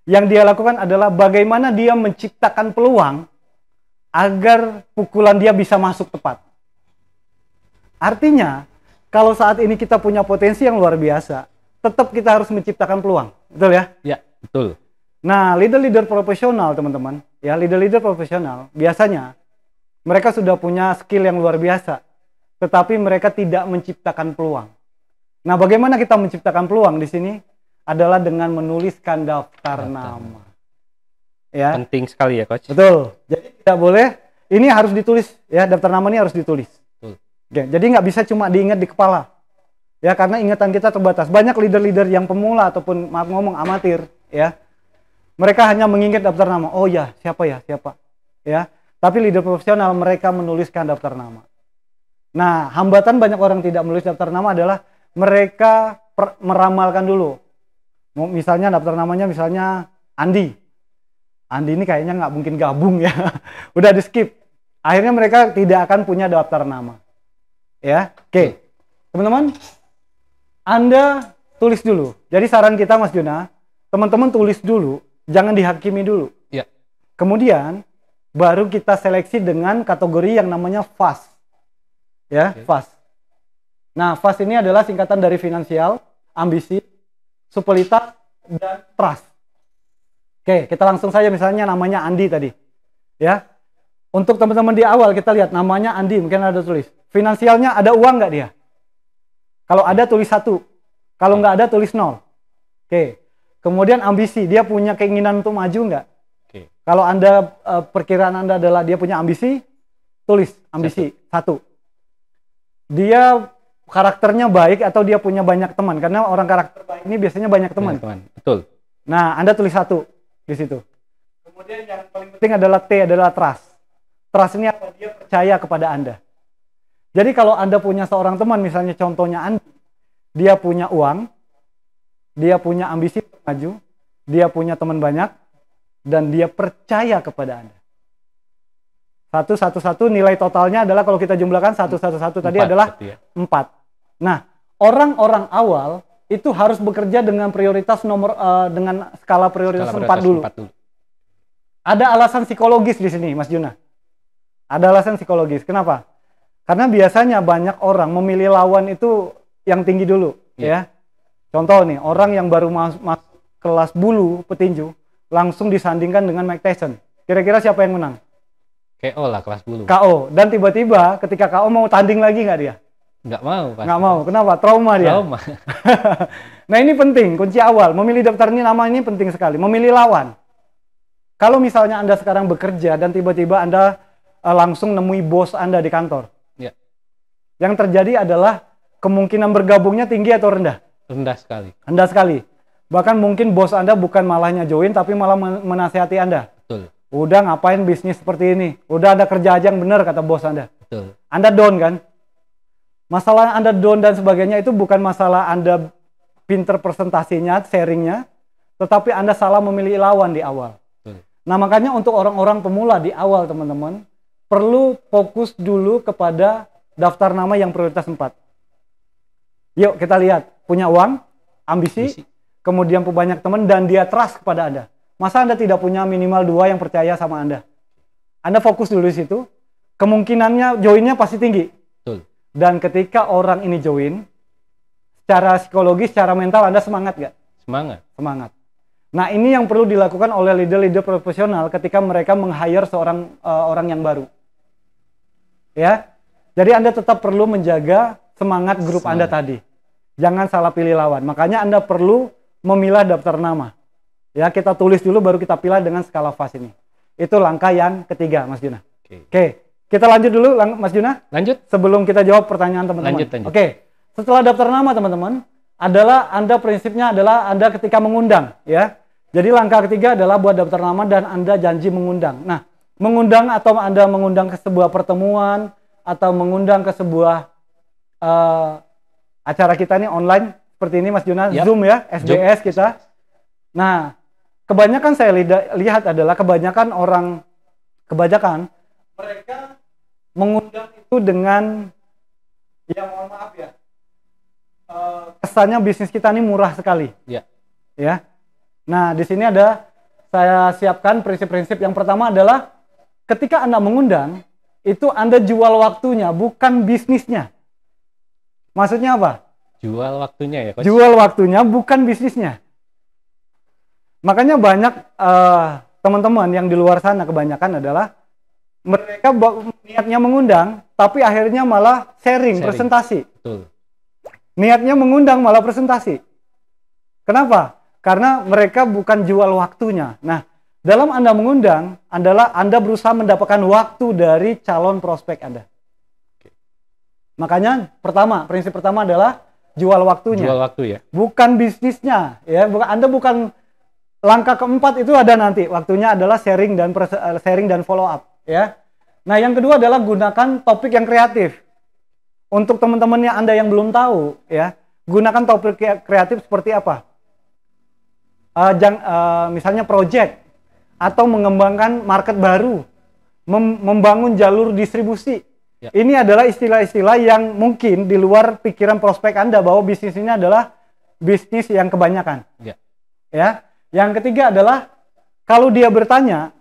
yang dia lakukan adalah bagaimana dia menciptakan peluang agar pukulan dia bisa masuk tepat. Artinya, kalau saat ini kita punya potensi yang luar biasa, tetap kita harus menciptakan peluang. Betul ya? Ya, betul. Nah, leader-leader profesional, teman-teman, ya, leader-leader profesional, biasanya mereka sudah punya skill yang luar biasa, tetapi mereka tidak menciptakan peluang. Nah, bagaimana kita menciptakan peluang di sini? Adalah dengan menuliskan daftar nama. Ya. Penting sekali ya, Coach. Betul. Jadi tidak boleh, ini harus ditulis, ya, daftar nama ini harus ditulis. Betul. Oke, jadi nggak bisa cuma diingat di kepala. Ya, karena ingatan kita terbatas. Banyak leader-leader yang pemula ataupun maaf ngomong amatir, ya. Mereka hanya mengingat daftar nama. Oh ya, siapa ya, siapa. Ya. Tapi leader profesional mereka menuliskan daftar nama. Nah, hambatan banyak orang tidak menulis daftar nama adalah mereka meramalkan dulu. Misalnya daftar namanya misalnya Andi. Andi ini kayaknya nggak mungkin gabung ya. Udah di skip. Akhirnya mereka tidak akan punya daftar nama. Ya, oke. Teman-teman, Anda tulis dulu. Jadi saran kita Mas Juna, teman-teman tulis dulu, jangan dihakimi dulu. Ya. Kemudian baru kita seleksi dengan kategori yang namanya FAST. Ya, FAST. Nah, FAST ini adalah singkatan dari finansial, ambisi, supelitas, dan trust. Oke, kita langsung saja misalnya namanya Andi tadi. Ya. Untuk teman-teman di awal kita lihat namanya Andi, mungkin ada tulis. Finansialnya ada uang nggak dia? Kalau ada tulis 1. Kalau nggak ada tulis 0. Oke. Kemudian ambisi, dia punya keinginan untuk maju nggak? Oke. Kalau Anda perkiraan Anda adalah dia punya ambisi, tulis ambisi 1. dia karakternya baik atau dia punya banyak teman, karena orang karakter baik ini biasanya banyak teman. Betul. Nah, Anda tulis 1 di situ. Kemudian yang paling penting adalah T, adalah trust. Trust ini apa? Dia percaya kepada Anda. Jadi kalau Anda punya seorang teman, misalnya contohnya Andi, dia punya uang, dia punya ambisi untuk maju, dia punya teman banyak, dan dia percaya kepada Anda. 1 nilai totalnya adalah kalau kita jumlahkan 1 tadi adalah 4. Nah, orang-orang awal itu harus bekerja dengan prioritas dengan skala prioritas 4 dulu. Ada alasan psikologis di sini, Mas Juna. Ada alasan psikologis. Kenapa? Karena biasanya banyak orang memilih lawan itu yang tinggi dulu, ya. Contoh nih, orang yang baru masuk kelas bulu petinju langsung disandingkan dengan Mike Tyson. Kira-kira siapa yang menang? KO lah, kelas bulu. KO. Dan tiba-tiba ketika KO mau tanding lagi nggak dia? Nggak mau. Nggak mau. Kenapa? Trauma dia. Trauma. Nah, ini penting, kunci awal. Memilih daftar ini, nama ini penting sekali. Memilih lawan. Kalau misalnya Anda sekarang bekerja dan tiba-tiba Anda langsung nemui bos Anda di kantor. Ya. Yang terjadi adalah kemungkinan bergabungnya tinggi atau rendah? Rendah sekali. Rendah sekali. Bahkan mungkin bos Anda bukan malahnya join, tapi malah menasihati Anda. Betul. Udah ngapain bisnis seperti ini? Udah ada kerja aja yang benar, kata bos Anda. Betul. Anda down kan? Masalah Anda down dan sebagainya itu bukan masalah Anda pinter presentasinya, sharingnya, tetapi Anda salah memilih lawan di awal. Betul. Nah, makanya untuk orang-orang pemula di awal, teman-teman, perlu fokus dulu kepada daftar nama yang prioritas 4. Yuk kita lihat, punya uang, ambisi. Kemudian banyak teman, dan dia trust kepada Anda. Masa Anda tidak punya minimal 2 yang percaya sama Anda? Anda fokus dulu di situ, kemungkinannya joinnya pasti tinggi. Betul. Dan ketika orang ini join, secara psikologis, secara mental Anda semangat gak? Semangat. Semangat. Nah, ini yang perlu dilakukan oleh leader-leader profesional ketika mereka meng-hire seorang orang yang baru. Ya, jadi Anda tetap perlu menjaga semangat grup Anda tadi. Jangan salah pilih lawan. Makanya Anda perlu memilah daftar nama. Ya, kita tulis dulu baru kita pilih dengan skala fast ini. Itu langkah yang ketiga, Mas Juna. Oke. Kita lanjut dulu, Mas Juna. Lanjut. Sebelum kita jawab pertanyaan teman-teman. Lanjut. Oke. Setelah daftar nama, teman-teman, prinsipnya adalah Anda ketika mengundang, ya. Jadi langkah ketiga adalah buat daftar nama dan Anda janji mengundang. Nah, mengundang atau Anda mengundang ke sebuah pertemuan atau mengundang ke sebuah acara kita ini online seperti ini, Mas Juna, Zoom ya, SBS kita. Nah, kebanyakan saya lihat adalah kebanyakan mereka mengundang itu dengan, ya mohon maaf ya, kesannya bisnis kita ini murah sekali. Ya. Ya. Nah, di sini saya siapkan prinsip-prinsip. Yang pertama adalah ketika Anda mengundang, itu Anda jual waktunya, bukan bisnisnya. Maksudnya apa? Jual waktunya ya, Coach? Jual waktunya, bukan bisnisnya. Makanya banyak teman-teman yang di luar sana kebanyakan adalah mereka niatnya mengundang, tapi akhirnya malah sharing. Presentasi. Betul. Niatnya mengundang malah presentasi. Kenapa? Karena mereka bukan jual waktunya. Nah, dalam Anda mengundang adalah Anda berusaha mendapatkan waktu dari calon prospek Anda. Makanya prinsip pertama adalah jual waktunya. Jual waktu ya. Bukan bisnisnya, ya. Anda bukan, langkah keempat itu ada nanti. Waktunya adalah sharing dan follow up, ya. Nah, yang kedua adalah gunakan topik yang kreatif. Untuk teman-temannya Anda yang belum tahu, ya, gunakan topik kreatif seperti apa? Misalnya project atau mengembangkan market baru, membangun jalur distribusi. Ya. Ini adalah istilah-istilah yang mungkin di luar pikiran prospek Anda bahwa bisnis ini adalah bisnis yang kebanyakan. Ya. Ya. Yang ketiga adalah kalau dia bertanya,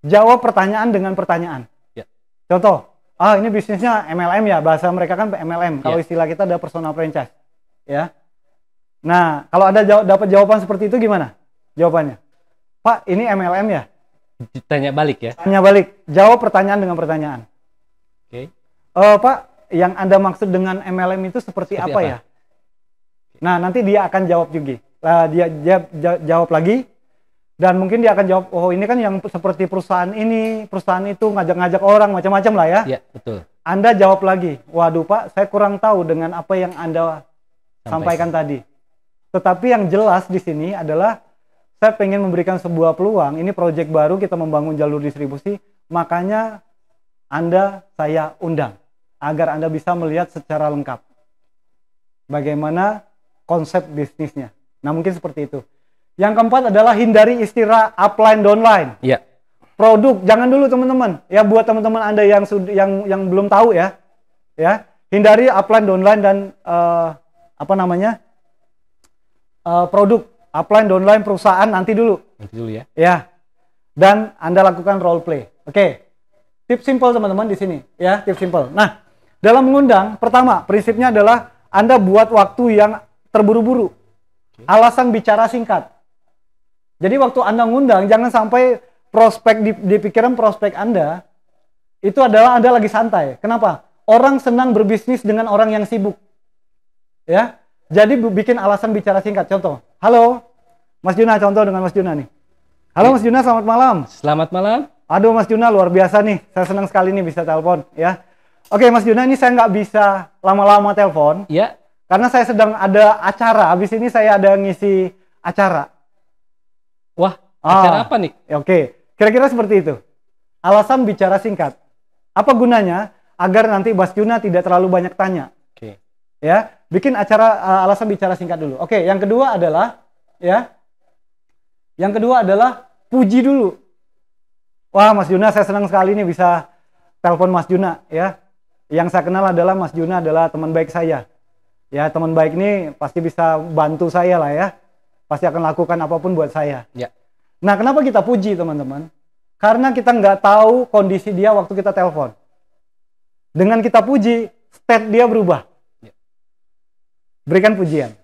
jawab pertanyaan dengan pertanyaan. Ya. Contoh, ini bisnisnya MLM ya, bahasa mereka kan MLM. Kalau istilah kita ada personal franchise. Ya. Nah, kalau ada dapat jawaban seperti itu gimana? Jawabannya, Pak, ini MLM ya? Tanya balik ya? Tanya balik, jawab pertanyaan dengan pertanyaan. Oke. Pak, yang Anda maksud dengan MLM itu seperti apa ya? Nah, nanti dia akan jawab juga. Dia jawab lagi. Dan mungkin dia akan jawab, oh ini kan yang seperti perusahaan ini, perusahaan itu, ngajak-ngajak orang, macam-macam lah ya. Iya, betul. Anda jawab lagi, waduh Pak, saya kurang tahu dengan apa yang Anda sampaikan tadi. Tetapi yang jelas di sini adalah, saya pengen memberikan sebuah peluang, ini proyek baru, kita membangun jalur distribusi, makanya saya undang, agar Anda bisa melihat secara lengkap bagaimana konsep bisnisnya. Nah mungkin seperti itu. Yang keempat adalah hindari istilah upline downline. Iya. Produk, jangan dulu teman-teman. Ya buat teman-teman Anda yang belum tahu ya. Ya, hindari upline downline dan produk. Upline downline perusahaan nanti dulu. Nanti dulu ya. Ya. Dan Anda lakukan role play. Oke. Tips simple teman-teman di sini ya, tips simple. Nah, dalam mengundang pertama prinsipnya adalah Anda buat waktu yang terburu-buru. Alasan bicara singkat. Jadi waktu Anda ngundang, jangan sampai prospek di pikiran prospek Anda itu adalah Anda lagi santai. Kenapa? Orang senang berbisnis dengan orang yang sibuk. Ya. Jadi bikin alasan bicara singkat. Contoh, halo Mas Juna, contoh dengan Mas Juna nih. Halo Mas Juna, selamat malam. Selamat malam. Aduh Mas Juna, luar biasa nih. Saya senang sekali nih bisa telepon ya. Oke Mas Juna, ini saya nggak bisa lama-lama telepon. Iya. Karena saya sedang ada acara. Habis ini saya ada ngisi acara. Wah, acara apa nih? Oke, kira-kira seperti itu. Alasan bicara singkat. Apa gunanya? Agar nanti Mas Juna tidak terlalu banyak tanya. Oke. Ya, bikin acara alasan bicara singkat dulu. Oke, yang kedua adalah puji dulu. Wah, Mas Juna, saya senang sekali nih bisa telepon Mas Juna ya. Yang saya kenal adalah Mas Juna adalah teman baik saya. Ya, teman baik ini pasti bisa bantu saya lah ya. Pasti akan lakukan apapun buat saya. Ya. Nah, kenapa kita puji teman-teman? Karena kita nggak tahu kondisi dia waktu kita telepon. Dengan kita puji, state dia berubah. Ya. Berikan pujian.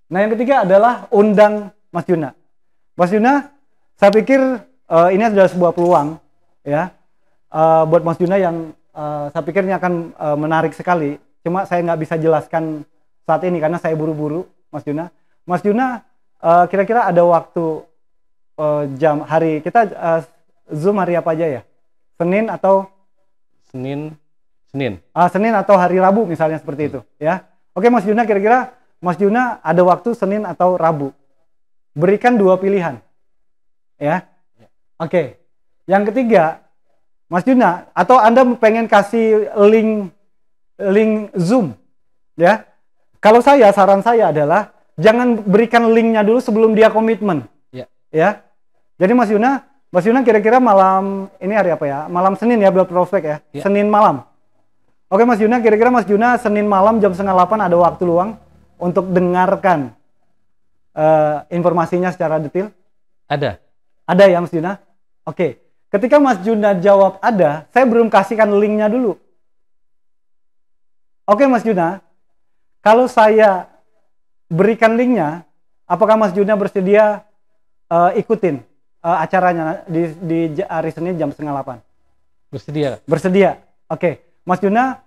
Nah, yang ketiga adalah undang Mas Juna. Mas Juna, saya pikir ini adalah sebuah peluang ya buat Mas Juna yang saya pikir ini akan menarik sekali. Cuma saya nggak bisa jelaskan saat ini karena saya buru-buru, Mas Juna. Mas Juna, kira-kira ada waktu jam hari kita Zoom hari apa aja ya? Senin atau Senin. Senin atau hari Rabu misalnya seperti itu ya. Oke Mas Juna, kira-kira Mas Juna ada waktu Senin atau Rabu. Berikan dua pilihan. Ya. Oke. Yang ketiga, Mas Juna, atau Anda pengen kasih link Zoom ya. Kalau saran saya adalah jangan berikan linknya dulu sebelum dia komitmen. Ya. Jadi Mas Juna kira-kira malam ini hari apa ya? Malam Senin ya, buat prospek ya. Senin malam. Oke Mas Juna, kira-kira Mas Juna Senin malam jam 7:30 ada waktu luang untuk dengarkan informasinya secara detail? Ada. Ada ya Mas Juna? Oke. Ketika Mas Juna jawab ada, saya belum kasihkan linknya dulu. Oke Mas Juna, kalau saya berikan linknya, apakah Mas Juna bersedia ikutin acaranya di hari Senin jam 7:30? Bersedia. Bersedia. Oke. Mas Juna,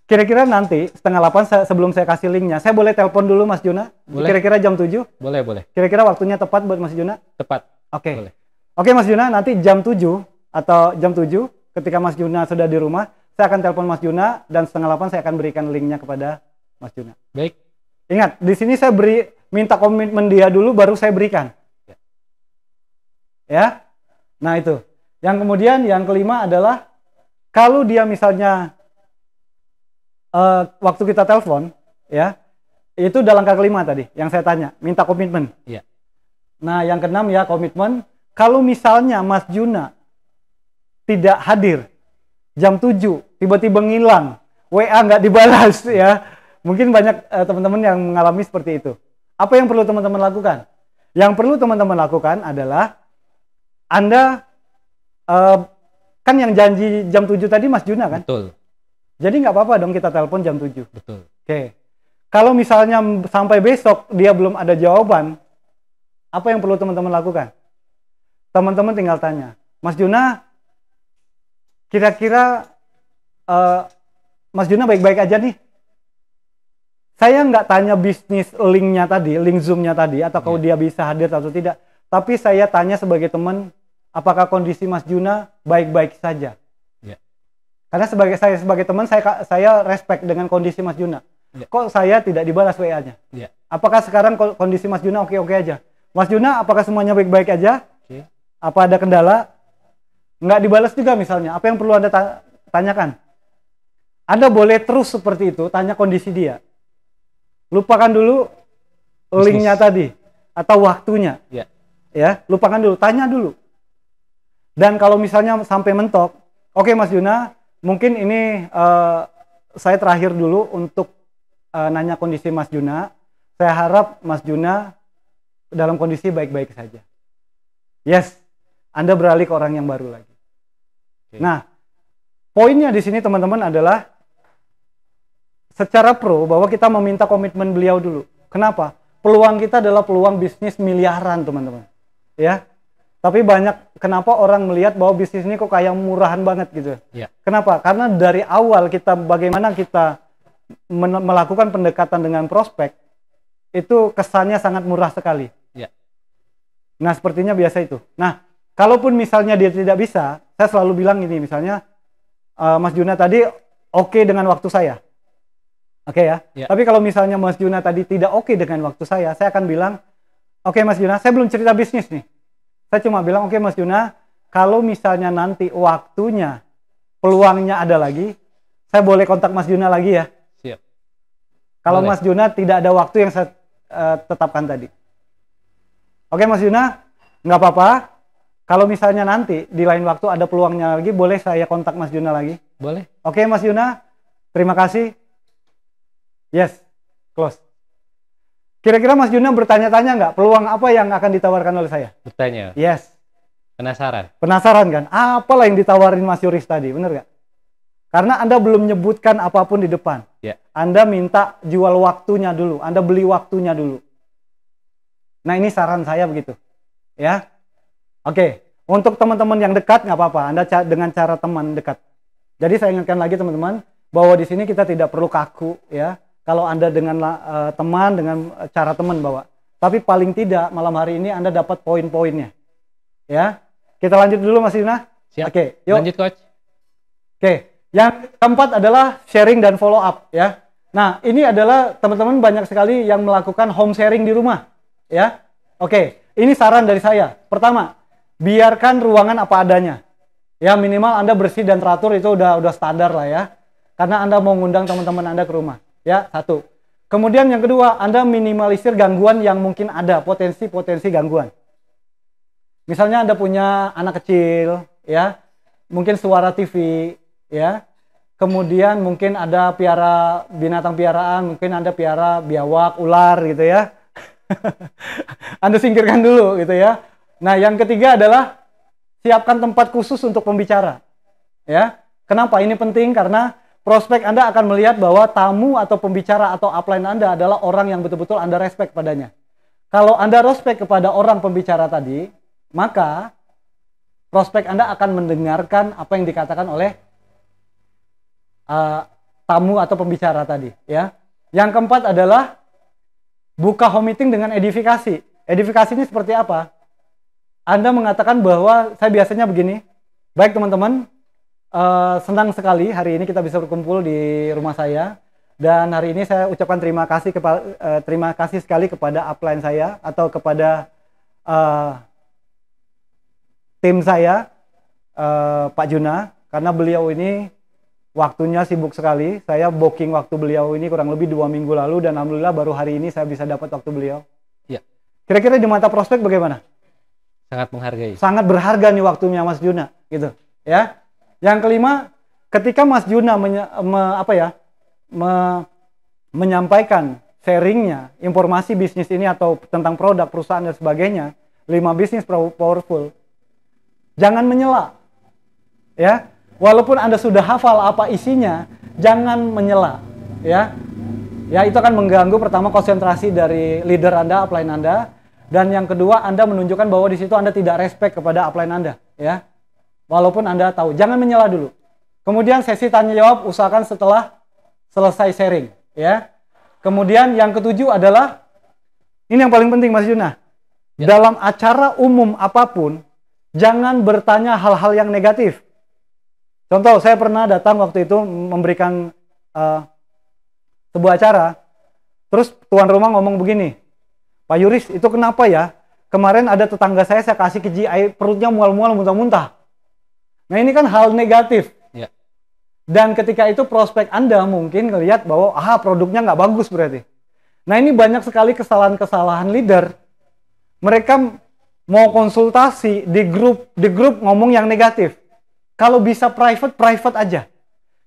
kira-kira nanti 7:30 sebelum saya kasih linknya, saya boleh telepon dulu Mas Juna? Boleh. Kira-kira jam 7? Boleh. Kira-kira waktunya tepat buat Mas Juna? Tepat. Oke. Boleh. Oke Mas Juna, nanti jam 7 atau jam 7 ketika Mas Juna sudah di rumah, saya akan telepon Mas Juna dan 7:30 saya akan berikan linknya kepada Mas Juna. Baik. Ingat, di sini saya minta komitmen dia dulu baru saya berikan. Ya. Nah itu. Yang kemudian yang kelima adalah kalau dia misalnya waktu kita telepon ya, itu udah langkah kelima tadi yang saya tanya, minta komitmen. Iya. Nah, yang keenam ya komitmen. Kalau misalnya Mas Juna tidak hadir jam 7, tiba-tiba ngilang, WA nggak dibalas ya. Mungkin banyak teman-teman yang mengalami seperti itu. Apa yang perlu teman-teman lakukan? Yang perlu teman-teman lakukan adalah Anda kan yang janji jam 7 tadi Mas Juna kan? Betul. Jadi nggak apa-apa dong kita telepon jam 7. Betul. Oke. Kalau misalnya sampai besok dia belum ada jawaban, apa yang perlu teman-teman lakukan? Teman-teman tinggal tanya, Mas Juna, kira-kira Mas Juna baik-baik aja nih? Saya nggak tanya bisnis linknya tadi, link Zoom-nya tadi, atau kalau dia bisa hadir atau tidak. tapi saya tanya sebagai teman, apakah kondisi Mas Juna baik-baik saja? Ya. Karena sebagai teman, saya respect dengan kondisi Mas Juna. Ya. Kok saya tidak dibalas WA-nya? Ya. Apakah sekarang kondisi Mas Juna oke-oke aja? Mas Juna, apakah semuanya baik-baik aja? Oke. Apa ada kendala? Nggak dibalas juga misalnya. Apa yang perlu Anda tanyakan? Anda boleh terus seperti itu, tanya kondisi dia. Lupakan dulu linknya tadi atau waktunya. Ya. Ya, lupakan dulu, tanya dulu. Dan kalau misalnya sampai mentok, oke Mas Juna, mungkin ini saya terakhir dulu untuk nanya kondisi Mas Juna. Saya harap Mas Juna dalam kondisi baik-baik saja. Yes, Anda beralih ke orang yang baru lagi. Oke. Nah, poinnya di sini teman-teman adalah secara pro bahwa kita meminta komitmen beliau dulu. Kenapa? Peluang kita adalah peluang bisnis miliaran, teman-teman. Ya. Tapi kenapa orang melihat bahwa bisnis ini kok kayak murahan banget gitu. Ya. Kenapa? Karena dari awal bagaimana kita melakukan pendekatan dengan prospek, itu kesannya sangat murah sekali. Ya. Nah, sepertinya biasa itu. Nah, kalaupun misalnya dia tidak bisa, saya selalu bilang ini, misalnya, Mas Juna tadi oke dengan waktu saya. Oke ya? Ya. Tapi kalau misalnya Mas Juna tadi tidak oke dengan waktu saya akan bilang, oke Mas Juna, saya belum cerita bisnis nih. Saya cuma bilang, oke Mas Juna, kalau misalnya nanti waktunya, peluangnya ada lagi, saya boleh kontak Mas Juna lagi ya? Siap. Kalau Boleh. Mas Juna tidak ada waktu yang saya tetapkan tadi. Oke Mas Juna, nggak apa-apa. Kalau misalnya nanti di lain waktu ada peluangnya lagi, boleh saya kontak Mas Juna lagi? Boleh. Oke Mas Juna, terima kasih. Yes, close. Kira-kira Mas Juna bertanya-tanya nggak peluang apa yang akan ditawarkan oleh saya? Bertanya. Yes. Penasaran. Penasaran kan? Apalah yang ditawarin Mas Yuris tadi, bener nggak? Karena Anda belum menyebutkan apapun di depan. Ya. Anda minta jual waktunya dulu, Anda beli waktunya dulu. Nah ini saran saya begitu. Ya. Oke, untuk teman-teman yang dekat nggak apa-apa, Anda dengan cara teman dekat. Jadi saya ingatkan lagi teman-teman, bahwa di sini kita tidak perlu kaku ya. Kalau Anda dengan teman, dengan cara teman bawa. Tapi paling tidak malam hari ini Anda dapat poin-poinnya. Ya. Kita lanjut dulu Mas Yuna. Siap. Oke, yuk. Lanjut Coach. Oke, yang keempat adalah sharing dan follow up ya. Nah, ini adalah teman-teman banyak sekali yang melakukan home sharing di rumah ya. Oke, ini saran dari saya. Pertama, biarkan ruangan apa adanya. Ya, minimal Anda bersih dan teratur itu udah standar lah ya. Karena Anda mau ngundang teman-teman Anda ke rumah. Ya, satu. Kemudian yang kedua, Anda minimalisir gangguan yang mungkin ada, potensi-potensi gangguan. Misalnya Anda punya anak kecil, ya, mungkin suara TV, ya. Kemudian mungkin ada piara binatang piaraan, mungkin Anda piara biawak, ular gitu ya. Anda singkirkan dulu gitu ya. Nah, yang ketiga adalah siapkan tempat khusus untuk pembicara. Ya. Kenapa ini penting? Karena prospek Anda akan melihat bahwa tamu atau pembicara atau upline Anda adalah orang yang betul-betul Anda respect padanya. Kalau Anda respect kepada orang pembicara tadi, maka prospek Anda akan mendengarkan apa yang dikatakan oleh tamu atau pembicara tadi. Ya. Yang keempat adalah buka home meeting dengan edifikasi. Edifikasi ini seperti apa? Anda mengatakan bahwa saya biasanya begini, baik teman-teman, senang sekali hari ini kita bisa berkumpul di rumah saya, dan hari ini saya ucapkan terima kasih sekali kepada upline saya atau kepada tim saya, Pak Juna, karena beliau ini waktunya sibuk sekali. Saya booking waktu beliau ini kurang lebih 2 minggu lalu, dan alhamdulillah baru hari ini saya bisa dapat waktu beliau. Ya. Kira-kira di mata prospek bagaimana? Sangat menghargai. Sangat berharga nih waktunya Mas Juna, gitu. Ya. Yang kelima, ketika Mas Juna menyampaikan sharingnya, informasi bisnis ini atau tentang produk, perusahaan dan sebagainya, 5 bisnis powerful, jangan menyela. Ya, walaupun Anda sudah hafal apa isinya, jangan menyela. Ya, itu akan mengganggu pertama konsentrasi dari leader Anda, upline Anda, dan yang kedua Anda menunjukkan bahwa di situ Anda tidak respect kepada upline Anda. Ya. Walaupun Anda tahu, jangan menyela dulu. Kemudian sesi tanya jawab usahakan setelah selesai sharing, ya. Kemudian yang ketujuh adalah ini yang paling penting Mas Juna. Dalam acara umum apapun, jangan bertanya hal-hal yang negatif. Contoh, saya pernah datang waktu itu memberikan sebuah acara, terus tuan rumah ngomong begini, Pak Yuris, itu kenapa ya? Kemarin ada tetangga saya kasih keji air, perutnya mual-mual, muntah-muntah. Nah ini kan hal negatif. Ya. Dan ketika itu prospek Anda mungkin ngelihat bahwa, produknya nggak bagus berarti. Nah ini banyak sekali kesalahan-kesalahan leader. Mereka mau konsultasi di grup ngomong yang negatif. Kalau bisa private aja.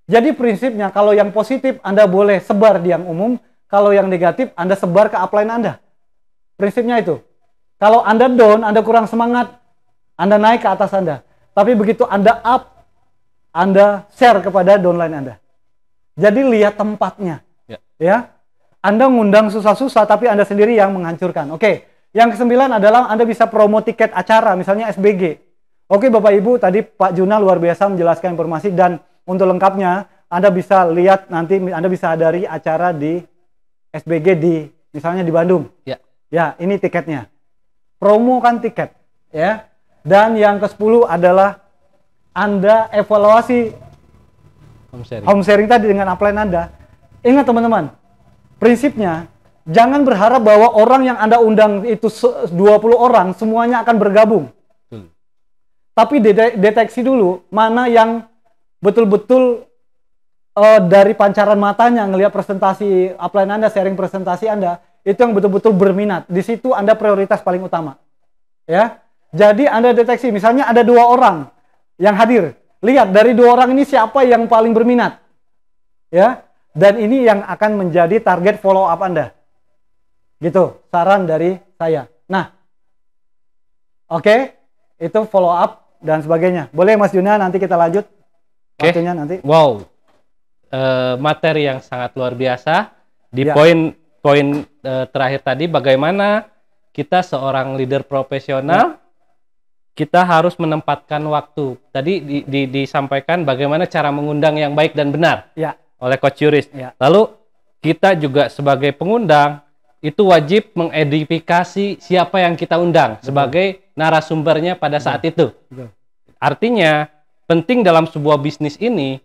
Jadi prinsipnya kalau yang positif Anda boleh sebar di yang umum, kalau yang negatif Anda sebar ke upline Anda. Prinsipnya itu. Kalau Anda down, Anda kurang semangat, Anda naik ke atas Anda. Tapi begitu Anda up, Anda share kepada downline Anda. Jadi lihat tempatnya. Ya. Anda ngundang susah-susah, tapi Anda sendiri yang menghancurkan. Oke. Yang ke-9 adalah Anda bisa promo tiket acara, misalnya SBG. Oke Bapak Ibu, tadi Pak Juna luar biasa menjelaskan informasi, dan untuk lengkapnya Anda bisa lihat nanti, Anda bisa hadiri acara di SBG misalnya di Bandung. Ya, ini tiketnya. Promokan tiket. Ya. Dan yang ke-10 adalah Anda evaluasi home sharing tadi dengan upline Anda. Ingat teman-teman, prinsipnya jangan berharap bahwa orang yang Anda undang itu 20 orang semuanya akan bergabung. Tapi deteksi dulu mana yang betul-betul dari pancaran matanya ngelihat presentasi upline Anda, sharing presentasi Anda, itu yang betul-betul berminat. Di situ Anda prioritas paling utama. Ya. Jadi Anda deteksi, misalnya ada 2 orang yang hadir. Lihat dari 2 orang ini siapa yang paling berminat. Ya. Dan ini yang akan menjadi target follow up Anda. Gitu, saran dari saya. Nah, oke, itu follow up dan sebagainya. Boleh Mas Juna, nanti kita lanjut. Waktunya nanti. Wow, materi yang sangat luar biasa. Di poin terakhir tadi, bagaimana kita seorang leader profesional, kita harus menempatkan waktu. Tadi disampaikan bagaimana cara mengundang yang baik dan benar oleh Coach Yuris. Lalu kita juga sebagai pengundang, itu wajib mengedifikasi siapa yang kita undang sebagai narasumbernya pada saat itu. Artinya penting dalam sebuah bisnis ini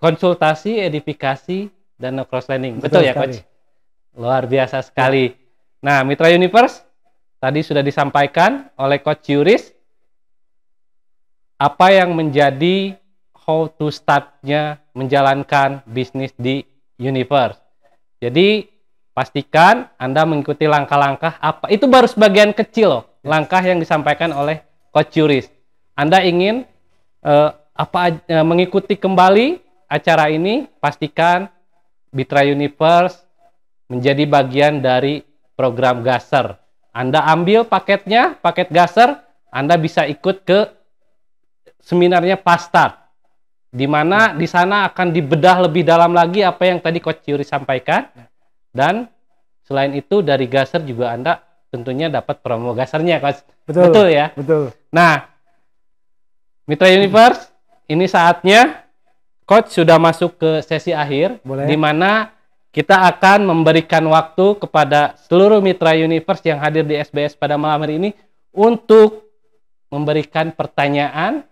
konsultasi, edifikasi, dan cross-learning. Betul ya Coach? Luar biasa sekali. Nah, Mitra Universe tadi sudah disampaikan oleh Coach Yuris apa yang menjadi how to start-nya menjalankan bisnis di Universe. Jadi pastikan Anda mengikuti langkah-langkah apa. Itu baru sebagian kecil loh, langkah yang disampaikan oleh Coach Yuris. Anda ingin mengikuti kembali acara ini, pastikan Mitra Universe menjadi bagian dari program Gasser. Anda ambil paketnya, paket Gasser, Anda bisa ikut ke seminarnya Pastart, di mana di sana akan dibedah lebih dalam lagi apa yang tadi Coach Yuris sampaikan. Dan selain itu dari Gasser juga Anda tentunya dapat promo Gassernya, Coach. Betul ya? Betul. Nah, Mitra Universe, ini saatnya Coach sudah masuk ke sesi akhir. Boleh. Di mana kita akan memberikan waktu kepada seluruh Mitra Universe yang hadir di SBS pada malam hari ini untuk memberikan pertanyaan.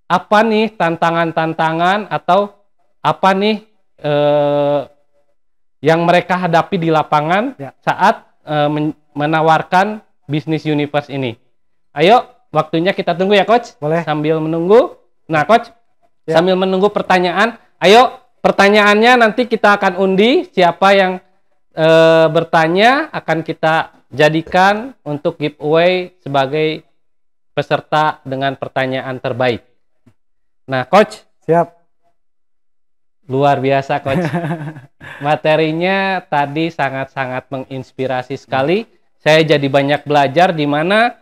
Apa nih tantangan-tantangan atau apa nih yang mereka hadapi di lapangan saat menawarkan bisnis Universe ini. Ayo, waktunya kita tunggu ya Coach. Boleh. Sambil menunggu. Nah Coach, sambil menunggu pertanyaan, ayo pertanyaannya nanti kita akan undi. Siapa yang bertanya akan kita jadikan untuk giveaway sebagai peserta dengan pertanyaan terbaik. Nah Coach. Siap. Luar biasa Coach. Materinya tadi sangat-sangat menginspirasi sekali. Saya jadi banyak belajar di mana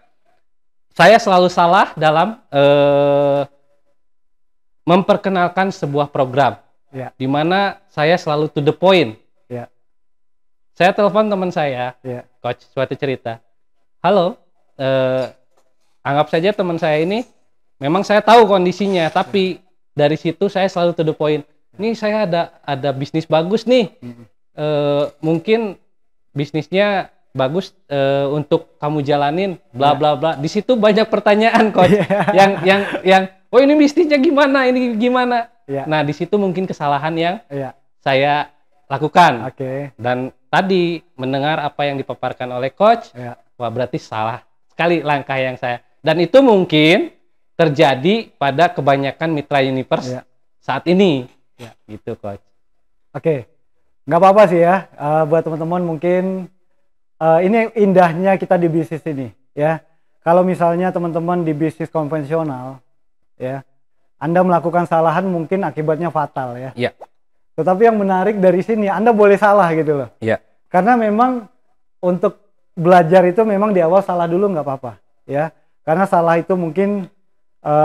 saya selalu salah dalam memperkenalkan sebuah program. Di mana saya selalu to the point. Saya telepon teman saya, Coach, suatu cerita. Halo, anggap saja teman saya ini memang saya tahu kondisinya, tapi dari situ saya selalu to the point. Ini saya ada bisnis bagus nih, mungkin bisnisnya bagus untuk kamu jalanin bla bla bla. Di situ banyak pertanyaan coach yang oh ini mestinya gimana, ini gimana. Nah, di situ mungkin kesalahan yang saya lakukan. Dan tadi mendengar apa yang dipaparkan oleh coach, wah berarti salah sekali langkah yang saya. Dan itu mungkin terjadi pada kebanyakan mitra Universe saat ini. Gitu coach. Nggak apa-apa sih ya, buat teman-teman mungkin ini indahnya kita di bisnis ini ya. Kalau misalnya teman-teman di bisnis konvensional ya, Anda melakukan kesalahan mungkin akibatnya fatal ya. Tetapi yang menarik dari sini, Anda boleh salah gitu loh. Karena memang untuk belajar itu memang di awal salah dulu nggak apa-apa ya. Karena salah itu mungkin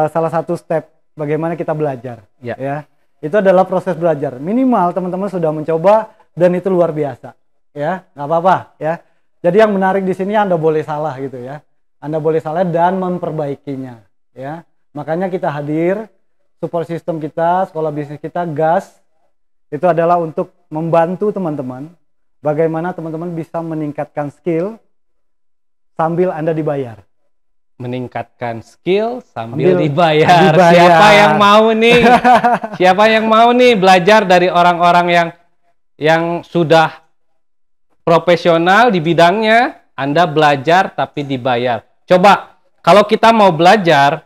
salah satu step bagaimana kita belajar ya. Itu adalah proses belajar. Minimal teman-teman sudah mencoba dan itu luar biasa ya, nggak apa-apa ya. Jadi yang menarik di sini Anda boleh salah gitu ya. Anda boleh salah dan memperbaikinya ya. Makanya kita hadir, support system kita, sekolah bisnis kita, GAS itu adalah untuk membantu teman-teman bagaimana teman-teman bisa meningkatkan skill sambil Anda dibayar. Meningkatkan skill sambil dibayar. Siapa yang mau nih? Siapa yang mau nih belajar dari orang-orang yang sudah profesional di bidangnya, Anda belajar tapi dibayar. Coba kalau kita mau belajar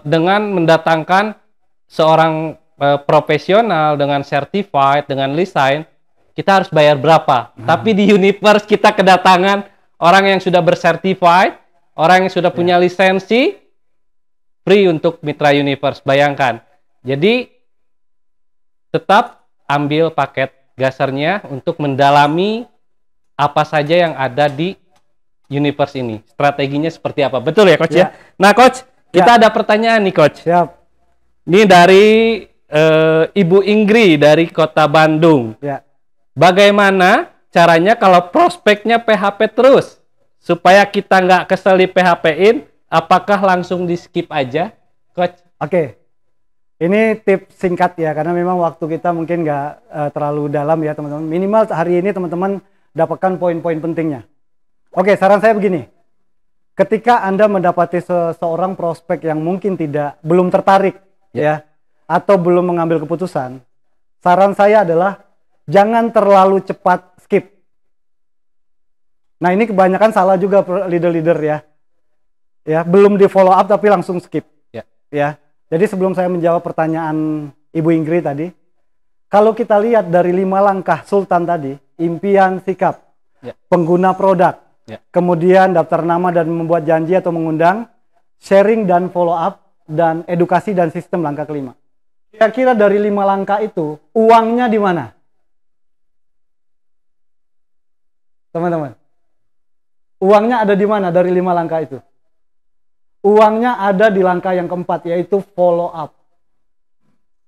dengan mendatangkan seorang profesional dengan certified, dengan license, kita harus bayar berapa? Tapi di Universe kita kedatangan orang yang sudah bersertified, orang yang sudah punya lisensi, free untuk mitra Universe. Bayangkan. Jadi tetap ambil paket gasarnya untuk mendalami apa saja yang ada di Universe ini. Strateginya seperti apa? Betul ya coach ya? Nah coach, kita ada pertanyaan nih coach. Ini dari Ibu Ingri dari Kota Bandung. Bagaimana caranya kalau prospeknya PHP terus supaya kita nggak kesel di PHP-in? Apakah langsung di skip aja coach? Ini tips singkat ya, karena memang waktu kita mungkin nggak terlalu dalam ya teman-teman. Minimal hari ini teman-teman dapatkan poin-poin pentingnya. Saran saya begini. Ketika Anda mendapati seorang prospek yang mungkin belum tertarik ya, atau belum mengambil keputusan, saran saya adalah jangan terlalu cepat skip. Nah ini kebanyakan salah juga leader-leader ya, belum di follow up tapi langsung skip ya. Jadi sebelum saya menjawab pertanyaan Ibu Ingrid tadi, kalau kita lihat dari 5 langkah Sultan tadi, impian, sikap, pengguna produk, kemudian daftar nama dan membuat janji atau mengundang, sharing dan follow up, dan edukasi dan sistem langkah kelima. Kira-kira dari 5 langkah itu, uangnya di mana? Teman-teman, uangnya ada di mana dari 5 langkah itu? Uangnya ada di langkah yang keempat, yaitu follow up.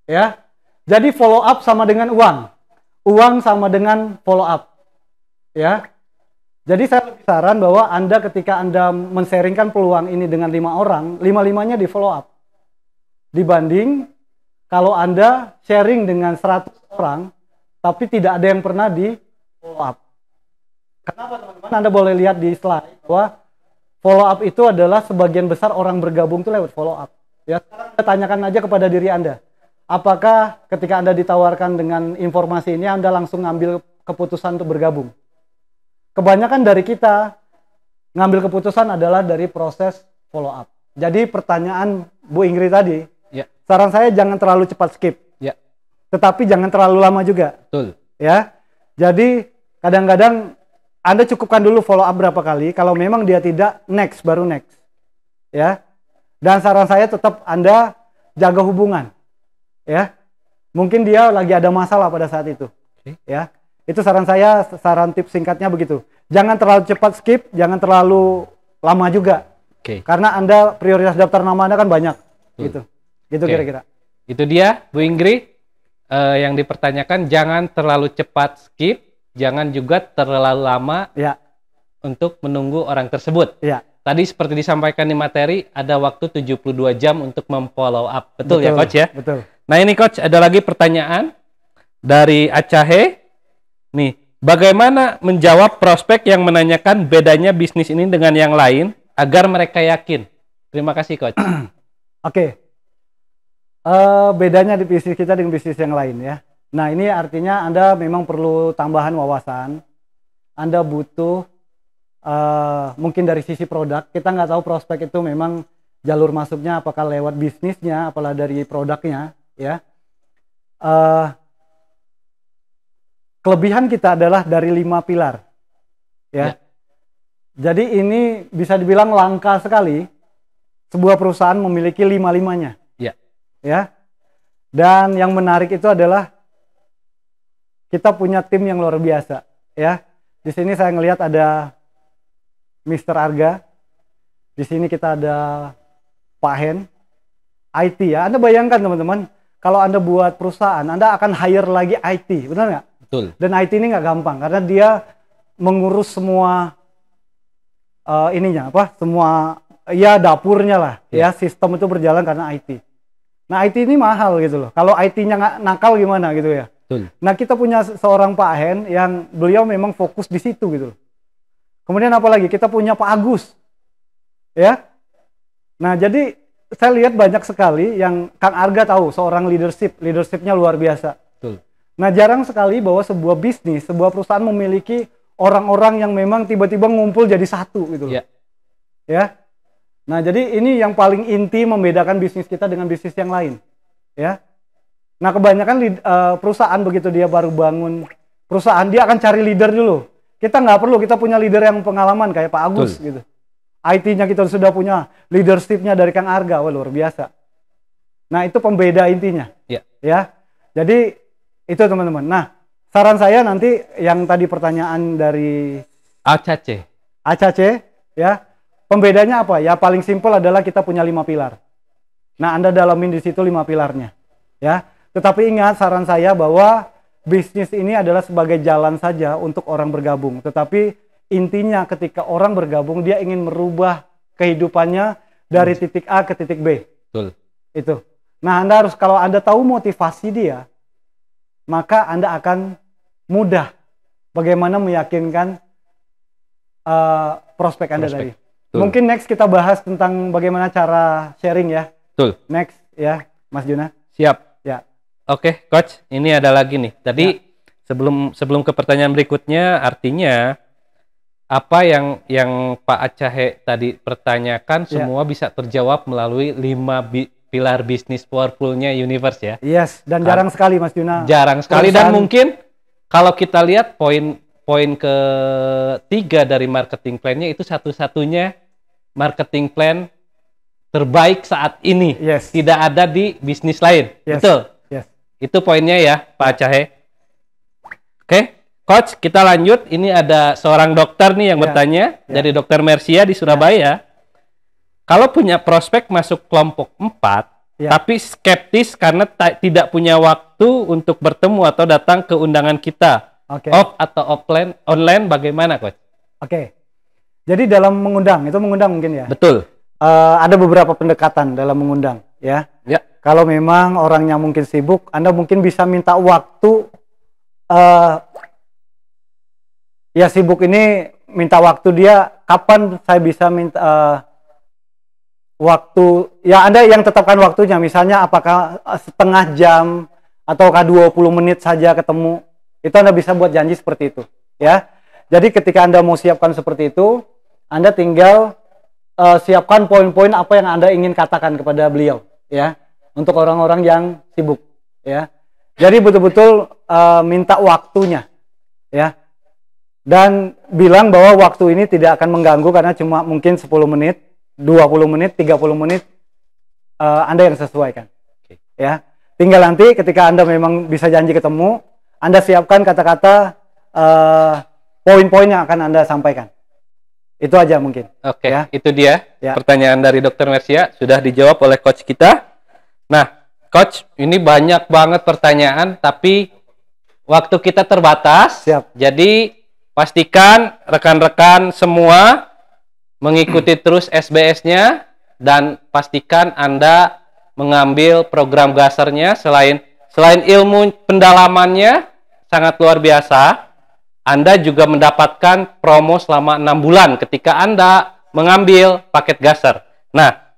Ya, jadi follow up sama dengan uang. Uang sama dengan follow up. Ya, jadi saya lebih saran bahwa Anda ketika Anda men-sharingkan peluang ini dengan 5 orang, 5-5-nya di follow up. Dibanding kalau Anda sharing dengan 100 orang, tapi tidak ada yang pernah di follow up. Kenapa teman-teman? Anda boleh lihat di slide bahwa follow up itu adalah sebagian besar orang bergabung itu lewat follow up. Ya, sekarang Anda tanyakan aja kepada diri Anda. Apakah ketika Anda ditawarkan dengan informasi ini Anda langsung ngambil keputusan untuk bergabung? Kebanyakan dari kita ngambil keputusan adalah dari proses follow up. Jadi pertanyaan Bu Ingrid tadi, saran saya jangan terlalu cepat skip. Tetapi jangan terlalu lama juga. Betul. Ya. Jadi kadang-kadang Anda cukupkan dulu follow up berapa kali. Kalau memang dia tidak, next, baru next. Ya. Dan saran saya tetap Anda jaga hubungan. Ya. Mungkin dia lagi ada masalah pada saat itu. Ya. Itu saran saya, saran tips singkatnya begitu. Jangan terlalu cepat skip, jangan terlalu lama juga. Karena Anda prioritas daftar nama Anda kan banyak. Gitu. Gitu kira-kira. Itu dia Bu Ingrid yang dipertanyakan, jangan terlalu cepat skip. Jangan juga terlalu lama untuk menunggu orang tersebut. Tadi seperti disampaikan di materi, ada waktu 72 jam untuk memfollow up. Betul ya Coach ya? Betul. Nah ini Coach, ada lagi pertanyaan dari Acahe. Nih, Bagaimana menjawab prospek yang menanyakan bedanya bisnis ini dengan yang lain agar mereka yakin? Terima kasih, Coach. Oke. Bedanya di bisnis kita dengan bisnis yang lain ya. Nah, ini artinya Anda memang perlu tambahan wawasan. Anda butuh mungkin dari sisi produk. Kita nggak tahu prospek itu memang jalur masuknya apakah lewat bisnisnya, apalah dari produknya ya. Kelebihan kita adalah dari 5 pilar ya. Jadi ini bisa dibilang langka sekali sebuah perusahaan memiliki 5-limanya ya. Dan yang menarik itu adalah kita punya tim yang luar biasa ya. Di sini saya ngelihat ada Mr. Arga, di sini kita ada Pak Hen, IT ya. Anda bayangkan teman-teman, kalau Anda buat perusahaan, Anda akan hire lagi IT, benar nggak? Betul. Dan IT ini nggak gampang karena dia mengurus semua semua ya dapurnya lah ya. Sistem itu berjalan karena IT. Nah, IT ini mahal gitu loh. Kalau IT-nya nggak nakal gimana gitu ya. Betul. Nah, kita punya seorang Pak Hen yang beliau memang fokus di situ gitu loh. Kemudian apalagi kita punya Pak Agus ya. Nah, jadi saya lihat banyak sekali yang Kang Arga tahu seorang leadershipnya luar biasa. Betul. Nah, jarang sekali bahwa sebuah bisnis, sebuah perusahaan memiliki orang-orang yang memang tiba-tiba ngumpul jadi satu gitu loh. Ya. Nah, jadi ini yang paling inti membedakan bisnis kita dengan bisnis yang lain. Ya. Nah, kebanyakan perusahaan begitu dia baru bangun perusahaan, dia akan cari leader dulu. Kita nggak perlu, kita punya leader yang pengalaman kayak Pak Agus gitu. IT-nya kita sudah punya, leadership-nya dari Kang Arga, wah luar biasa. Nah, itu pembeda intinya. Ya. Jadi itu teman-teman. Nah, saran saya nanti yang tadi pertanyaan dari ACC ya. Pembedanya apa? Ya paling simpel adalah kita punya 5 pilar. Nah, Anda dalamin di situ 5 pilarnya. Ya. Tetapi ingat saran saya bahwa bisnis ini adalah sebagai jalan saja untuk orang bergabung. Tetapi intinya ketika orang bergabung dia ingin merubah kehidupannya dari titik A ke titik B. Betul. Itu. Nah, Anda harus, kalau Anda tahu motivasi dia, maka Anda akan mudah bagaimana meyakinkan prospek Anda tadi. Mungkin next kita bahas tentang bagaimana cara sharing ya. Betul. Next ya, Mas Juna. Siap. Ya. Oke, Coach. Ini ada lagi nih. Tadi sebelum ke pertanyaan berikutnya, artinya apa yang Pak Acahe tadi pertanyakan semua bisa terjawab melalui 5 pilar bisnis powerful-nya Universe ya. Yes, dan jarang sekali Mas Juna. Jarang sekali dan mungkin kalau kita lihat poin ketiga dari marketing plan-nya itu satu-satunya marketing plan terbaik saat ini. Yes. Tidak ada di bisnis lain. Yes. Betul? Yes. Itu poinnya ya, Pak Acahe. Oke, Coach, kita lanjut. Ini ada seorang dokter nih yang bertanya dari Dokter Mersia di Surabaya. Kalau punya prospek masuk kelompok 4, tapi skeptis karena tidak punya waktu untuk bertemu atau datang ke undangan kita. Off atau online bagaimana, Coach? Jadi dalam mengundang, itu mengundang mungkin ya? Betul. Ada beberapa pendekatan dalam mengundang ya. Kalau memang orangnya mungkin sibuk, Anda mungkin bisa minta waktu. Ya sibuk ini minta waktu dia, kapan saya bisa minta waktu, ya Anda yang tetapkan waktunya, misalnya apakah setengah jam ataukah 20 menit saja ketemu. Itu Anda bisa buat janji seperti itu ya. Jadi ketika Anda mau siapkan seperti itu, Anda tinggal siapkan poin-poin apa yang Anda ingin katakan kepada beliau ya, untuk orang-orang yang sibuk ya. Jadi betul-betul minta waktunya ya, dan bilang bahwa waktu ini tidak akan mengganggu karena cuma mungkin 10 menit, 20 menit, 30 menit Anda yang sesuaikan ya. Tinggal nanti ketika Anda memang bisa janji ketemu, Anda siapkan kata-kata poin-poin yang akan Anda sampaikan. Itu aja mungkin. Oke, ya. Itu dia pertanyaan dari Dokter Mersia, sudah dijawab oleh Coach kita. Nah, Coach, ini banyak banget pertanyaan, tapi waktu kita terbatas. Siap. Jadi, pastikan rekan-rekan semua mengikuti terus SBS-nya, dan pastikan Anda mengambil program Gasernya. Selain ilmu pendalamannya sangat luar biasa, Anda juga mendapatkan promo selama 6 bulan ketika Anda mengambil paket Gaser. Nah,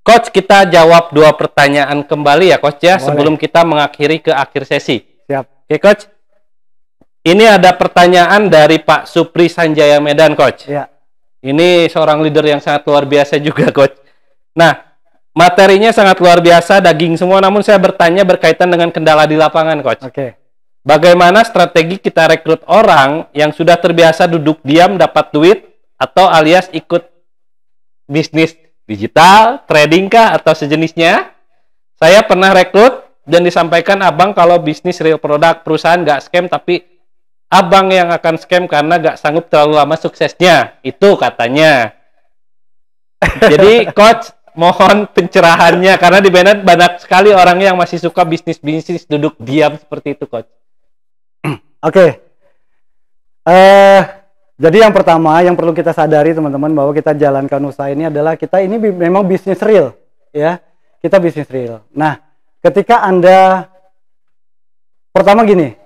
Coach, kita jawab 2 pertanyaan kembali ya, Coach ya, Boleh. sebelum kita mengakhiri ke akhir sesi. Siap. Oke, Coach. Ini ada pertanyaan dari Pak Supri Sanjaya Medan, Coach. Ya. Ini seorang leader yang sangat luar biasa juga, Coach. Nah, materinya sangat luar biasa, daging semua, namun saya bertanya berkaitan dengan kendala di lapangan, Coach. Oke. Bagaimana strategi kita rekrut orang yang sudah terbiasa duduk diam dapat duit, atau alias ikut bisnis digital, trading kah, atau sejenisnya? Saya pernah rekrut dan disampaikan abang kalau bisnis real product, perusahaan nggak scam, tapi abang yang akan scam karena nggak sanggup terlalu lama suksesnya. Itu katanya. Jadi, Coach, mohon pencerahannya, karena di Bennett banyak sekali orang yang masih suka bisnis-bisnis duduk diam seperti itu, Coach. Oke. Jadi yang pertama yang perlu kita sadari teman-teman bahwa kita jalankan usaha ini adalah kita ini memang bisnis real, ya. Kita bisnis real. Nah, ketika Anda pertama gini,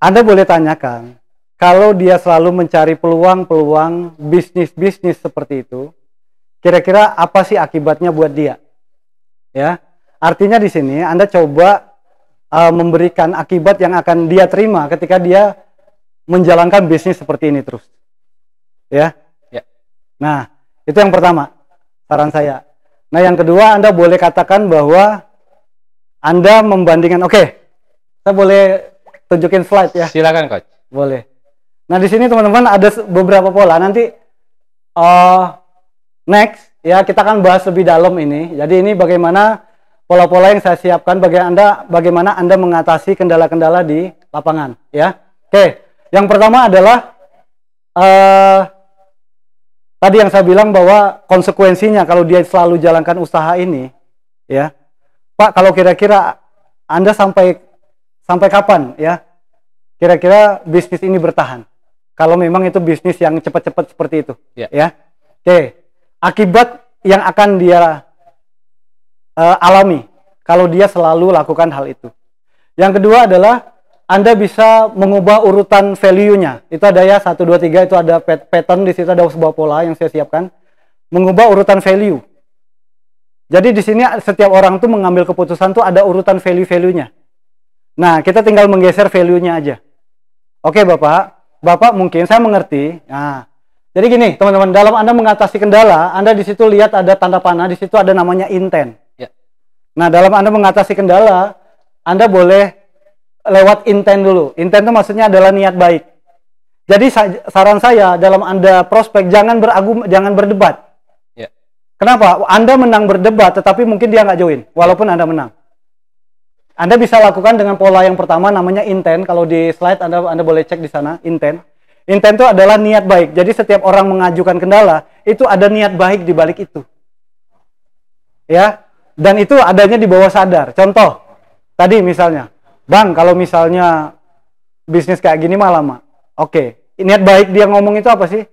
Anda boleh tanyakan kalau dia selalu mencari peluang-peluang bisnis-bisnis seperti itu, kira-kira apa sih akibatnya buat dia? Ya. Artinya di sini Anda coba memberikan akibat yang akan dia terima ketika dia menjalankan bisnis seperti ini terus. Ya. Ya. Nah, itu yang pertama, saran saya. Nah, yang kedua, Anda boleh katakan bahwa Anda membandingkan, oke, saya boleh tunjukin slide ya? Silakan, Coach. Boleh. Nah, di sini teman-teman ada beberapa pola. Nanti next, ya kita akan bahas lebih dalam ini. Jadi ini bagaimana pola-pola yang saya siapkan bagaimana Anda mengatasi kendala-kendala di lapangan, ya. Oke. Yang pertama adalah tadi yang saya bilang bahwa konsekuensinya kalau dia selalu jalankan usaha ini, ya, Pak, kalau kira-kira Anda sampai kapan, ya, kira-kira bisnis ini bertahan? Kalau memang itu bisnis yang cepat-cepat seperti itu, ya. Oke, akibat yang akan dia alami kalau dia selalu lakukan hal itu. Yang kedua adalah Anda bisa mengubah urutan value-nya. Itu ada ya 1, 2, 3, itu ada pattern di situ, ada sebuah pola yang saya siapkan. Mengubah urutan value. Jadi di sini setiap orang tuh mengambil keputusan tuh ada urutan value-value-nya. Nah, kita tinggal menggeser value-nya aja. Oke, Bapak mungkin saya mengerti. Nah, jadi gini, teman-teman, dalam Anda mengatasi kendala, Anda di situ lihat ada tanda panah, di situ ada namanya intent. Ya. Nah, dalam Anda mengatasi kendala, Anda boleh lewat intent dulu. Intent itu maksudnya adalah niat baik. Jadi saran saya dalam Anda prospek jangan berdebat. Ya. Kenapa? Anda menang berdebat, tetapi mungkin dia nggak join, walaupun Anda menang. Anda bisa lakukan dengan pola yang pertama namanya intent. Kalau di slide Anda boleh cek di sana intent. Intent itu adalah niat baik. Jadi setiap orang mengajukan kendala itu ada niat baik di balik itu. Ya. Dan itu adanya di bawah sadar. Contoh, tadi misalnya, Bang, kalau misalnya bisnis kayak gini mah lama. Oke, niat baik dia ngomong itu apa sih?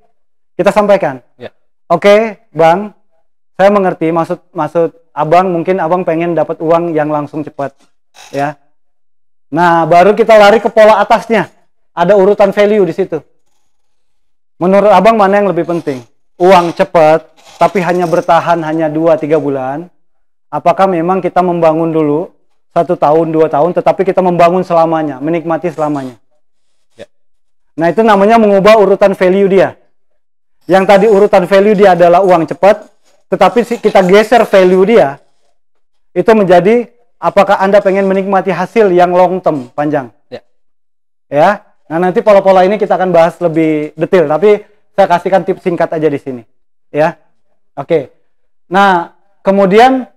Kita sampaikan. Ya. Oke, Bang, saya mengerti maksud Abang, mungkin Abang pengen dapat uang yang langsung cepat, ya. Nah, baru kita lari ke pola atasnya. Ada urutan value di situ. Menurut Abang mana yang lebih penting? Uang cepat, tapi hanya bertahan hanya 2-3 bulan. Apakah memang kita membangun dulu 1 tahun, 2 tahun, tetapi kita membangun selamanya, menikmati selamanya. Ya. Nah, itu namanya mengubah urutan value dia. Yang tadi urutan value dia adalah uang cepat, tetapi kita geser value dia, itu menjadi apakah Anda pengen menikmati hasil yang long term, panjang. Ya. Ya. Nah, nanti pola-pola ini kita akan bahas lebih detail, tapi saya kasihkan tips singkat aja di sini. Ya. Oke. Nah, kemudian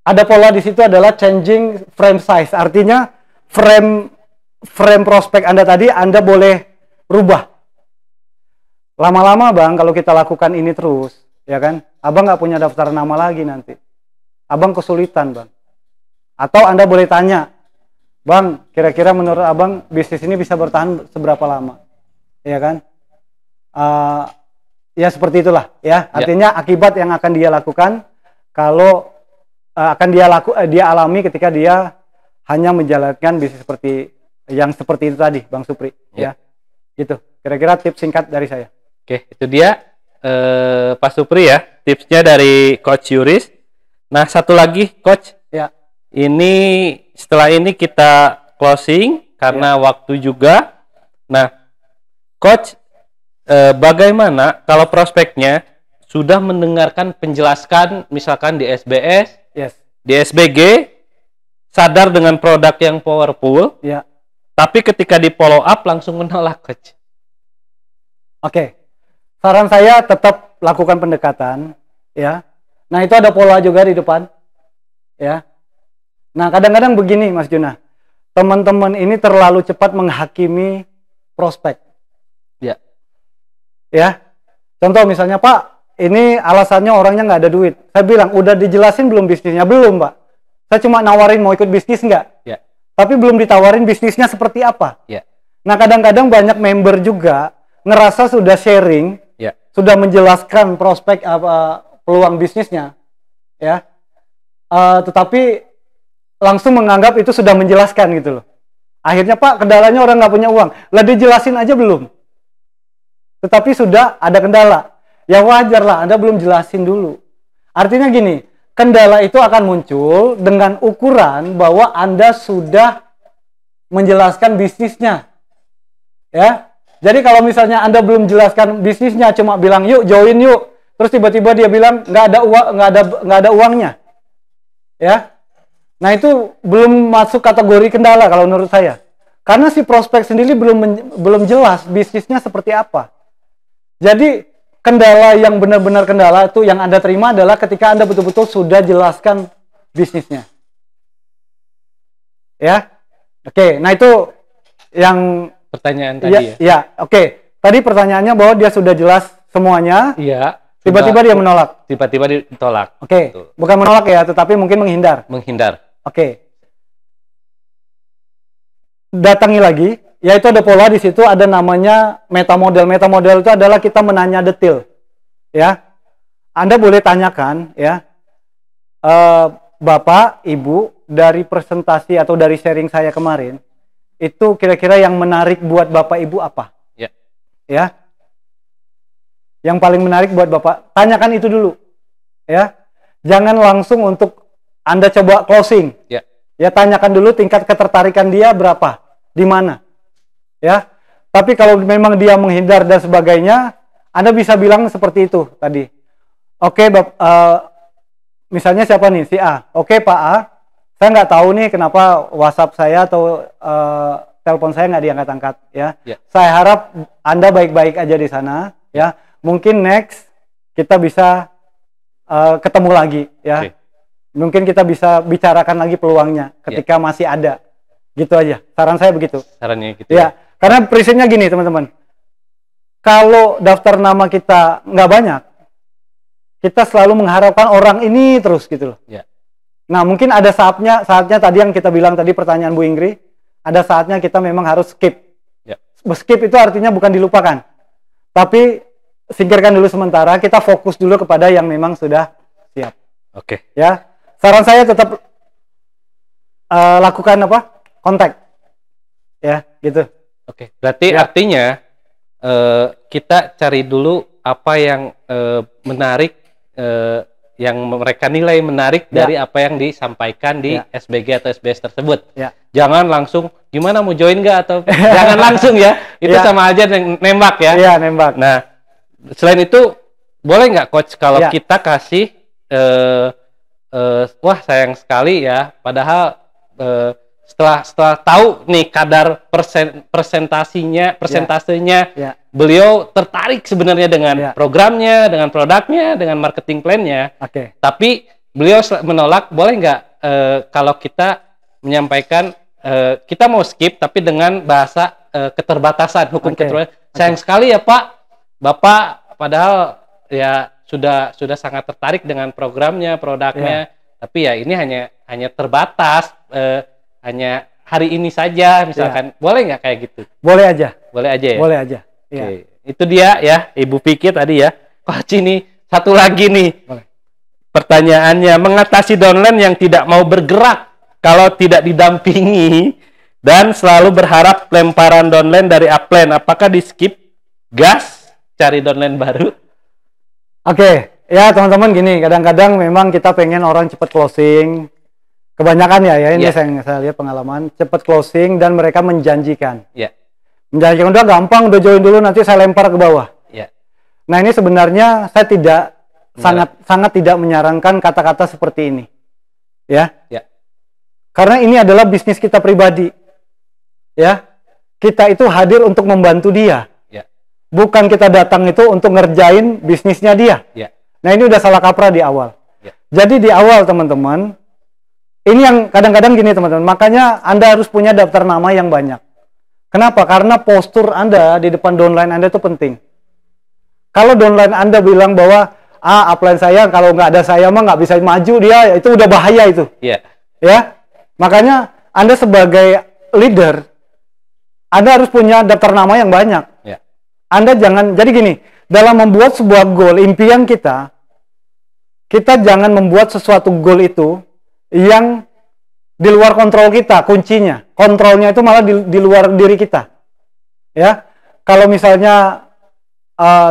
ada pola di situ adalah changing frame size. Artinya frame prospek Anda tadi Anda boleh rubah. Lama-lama Bang, kalau kita lakukan ini terus, ya kan? Abang nggak punya daftar nama lagi nanti. Abang kesulitan, Bang. Atau Anda boleh tanya, Bang, kira-kira menurut Abang bisnis ini bisa bertahan seberapa lama? Ya kan? Ya seperti itulah, ya. Artinya akibat yang akan dia lakukan kalau akan dia alami ketika dia hanya menjalankan bisnis seperti itu tadi, Bang Supri, ya. Gitu. Kira-kira tips singkat dari saya. Oke, itu dia Pak Supri ya, tipsnya dari Coach Yuris. Nah, satu lagi Coach. Ya. Ini setelah ini kita closing karena waktu juga. Nah, Coach, bagaimana kalau prospeknya sudah mendengarkan penjelasan misalkan di SBS, Yes. di SBG, sadar dengan produk yang powerful, Ya. tapi ketika di follow up langsung menolak, Coach. Oke. Saran saya tetap lakukan pendekatan, ya. Nah, itu ada pola juga di depan. Ya. Nah, kadang-kadang begini, Mas Juna. Teman-teman ini terlalu cepat menghakimi prospek. Ya. Ya. Contoh misalnya, Pak, ini alasannya orangnya nggak ada duit. Saya bilang, udah dijelasin belum bisnisnya? Belum, Pak. Saya cuma nawarin mau ikut bisnis nggak? Ya. Tapi belum ditawarin bisnisnya seperti apa. Ya. Nah, kadang-kadang banyak member juga ngerasa sudah sharing, Ya. sudah menjelaskan prospek apa peluang bisnisnya, ya. Tetapi langsung menganggap itu sudah menjelaskan gitu loh. Akhirnya, Pak, kendalanya orang nggak punya uang. Lah dijelasin aja belum. Tetapi sudah ada kendala. Ya wajar lah, Anda belum jelasin dulu. Artinya gini, kendala itu akan muncul dengan ukuran bahwa Anda sudah menjelaskan bisnisnya. Ya. Jadi kalau misalnya Anda belum jelaskan bisnisnya, cuma bilang yuk join yuk, terus tiba-tiba dia bilang nggak ada uangnya, ya. Nah itu belum masuk kategori kendala kalau menurut saya, karena si prospek sendiri belum jelas bisnisnya seperti apa. Jadi kendala yang benar-benar kendala itu yang Anda terima adalah ketika Anda betul-betul sudah jelaskan bisnisnya, ya. Oke, nah itu yang Pertanyaan tadi ya. Ya, oke. Tadi pertanyaannya bahwa dia sudah jelas semuanya. Iya. Tiba-tiba dia menolak. Tiba-tiba ditolak. Oke. Betul. Bukan menolak ya, tetapi mungkin menghindar. Menghindar. Oke. Datangi lagi, yaitu ada pola di situ, ada namanya meta model. Meta model itu adalah kita menanya detail. Ya. Anda boleh tanyakan ya. Bapak, Ibu, dari presentasi atau dari sharing saya kemarin, itu kira-kira yang menarik buat Bapak Ibu apa? Ya. Ya. Yang paling menarik buat Bapak, tanyakan itu dulu. Ya. Jangan langsung untuk Anda coba closing. Ya. Ya, tanyakan dulu tingkat ketertarikan dia berapa, di mana. Ya. Tapi kalau memang dia menghindar dan sebagainya, Anda bisa bilang seperti itu tadi. Oke, misalnya siapa nih? Si A. Oke, Pak A. Saya nggak tahu nih kenapa WhatsApp saya atau telepon saya nggak diangkat-angkat ya. Ya. Saya harap Anda baik-baik aja di sana ya. Mungkin next kita bisa ketemu lagi ya. Okay. Mungkin kita bisa bicarakan lagi peluangnya ketika masih ada. Gitu aja. Saran saya begitu. Sarannya gitu. Ya. Karena prinsipnya gini teman-teman. Kalau daftar nama kita nggak banyak, kita selalu mengharapkan orang ini terus gitu loh. Ya. Nah, mungkin ada saatnya tadi yang kita bilang tadi pertanyaan Bu Ingri, ada saatnya kita memang harus skip. Ya. Skip itu artinya bukan dilupakan. Tapi singkirkan dulu sementara, kita fokus dulu kepada yang memang sudah siap. Oke. Ya. Saran saya tetap lakukan apa? Kontak. Ya, gitu. Oke. Berarti Ya. artinya kita cari dulu apa yang menarik, yang mereka nilai menarik dari apa yang disampaikan di SBG atau SBS tersebut. Ya. Jangan langsung gimana mau join nggak atau jangan langsung ya. Itu sama aja nembak ya. Iya, nembak. Nah, selain itu boleh nggak Coach kalau Ya. kita kasih wah sayang sekali ya, padahal setelah tahu nih kadar presentasinya Ya. beliau tertarik sebenarnya dengan Ya. programnya, dengan produknya, dengan marketing plan-nya. Oke. Tapi beliau menolak, boleh nggak kalau kita menyampaikan kita mau skip tapi dengan bahasa keterbatasan, hukum keterbatasan. Sayang sekali ya Pak, Bapak padahal ya sudah sangat tertarik dengan programnya, produknya, tapi ya ini hanya terbatas, hanya hari ini saja misalkan. Boleh nggak kayak gitu? Boleh aja. Boleh aja ya? Boleh aja. Ya. Oke. Itu dia ya, Ibu Vicky tadi ya. Coach ini satu lagi nih. Boleh. Pertanyaannya, mengatasi downline yang tidak mau bergerak kalau tidak didampingi dan selalu berharap lemparan downline dari upline. Apakah di skip, gas, cari downline baru? Oke, ya teman-teman gini, kadang-kadang memang kita pengen orang cepat closing. Kebanyakan ya ini saya lihat pengalaman, cepat closing dan mereka menjanjikan. Menjanjikan udah gampang, udah join dulu nanti saya lempar ke bawah. Nah, ini sebenarnya saya sangat tidak menyarankan kata-kata seperti ini. Ya. Karena ini adalah bisnis kita pribadi. Ya. Kita itu hadir untuk membantu dia. Bukan kita datang itu untuk ngerjain bisnisnya dia. Nah, ini udah salah kaprah di awal. Jadi di awal teman-teman, ini yang kadang-kadang gini teman-teman, makanya Anda harus punya daftar nama yang banyak. Kenapa? Karena postur Anda di depan downline Anda itu penting. Kalau downline Anda bilang bahwa upline saya kalau nggak ada saya mah nggak bisa maju dia, itu udah bahaya itu. Ya, makanya Anda sebagai leader, Anda harus punya daftar nama yang banyak. Anda jangan, jadi gini, dalam membuat sebuah goal, impian kita jangan membuat sesuatu goal itu yang di luar kontrol kita, kuncinya. Kontrolnya itu malah di luar diri kita. Ya, kalau misalnya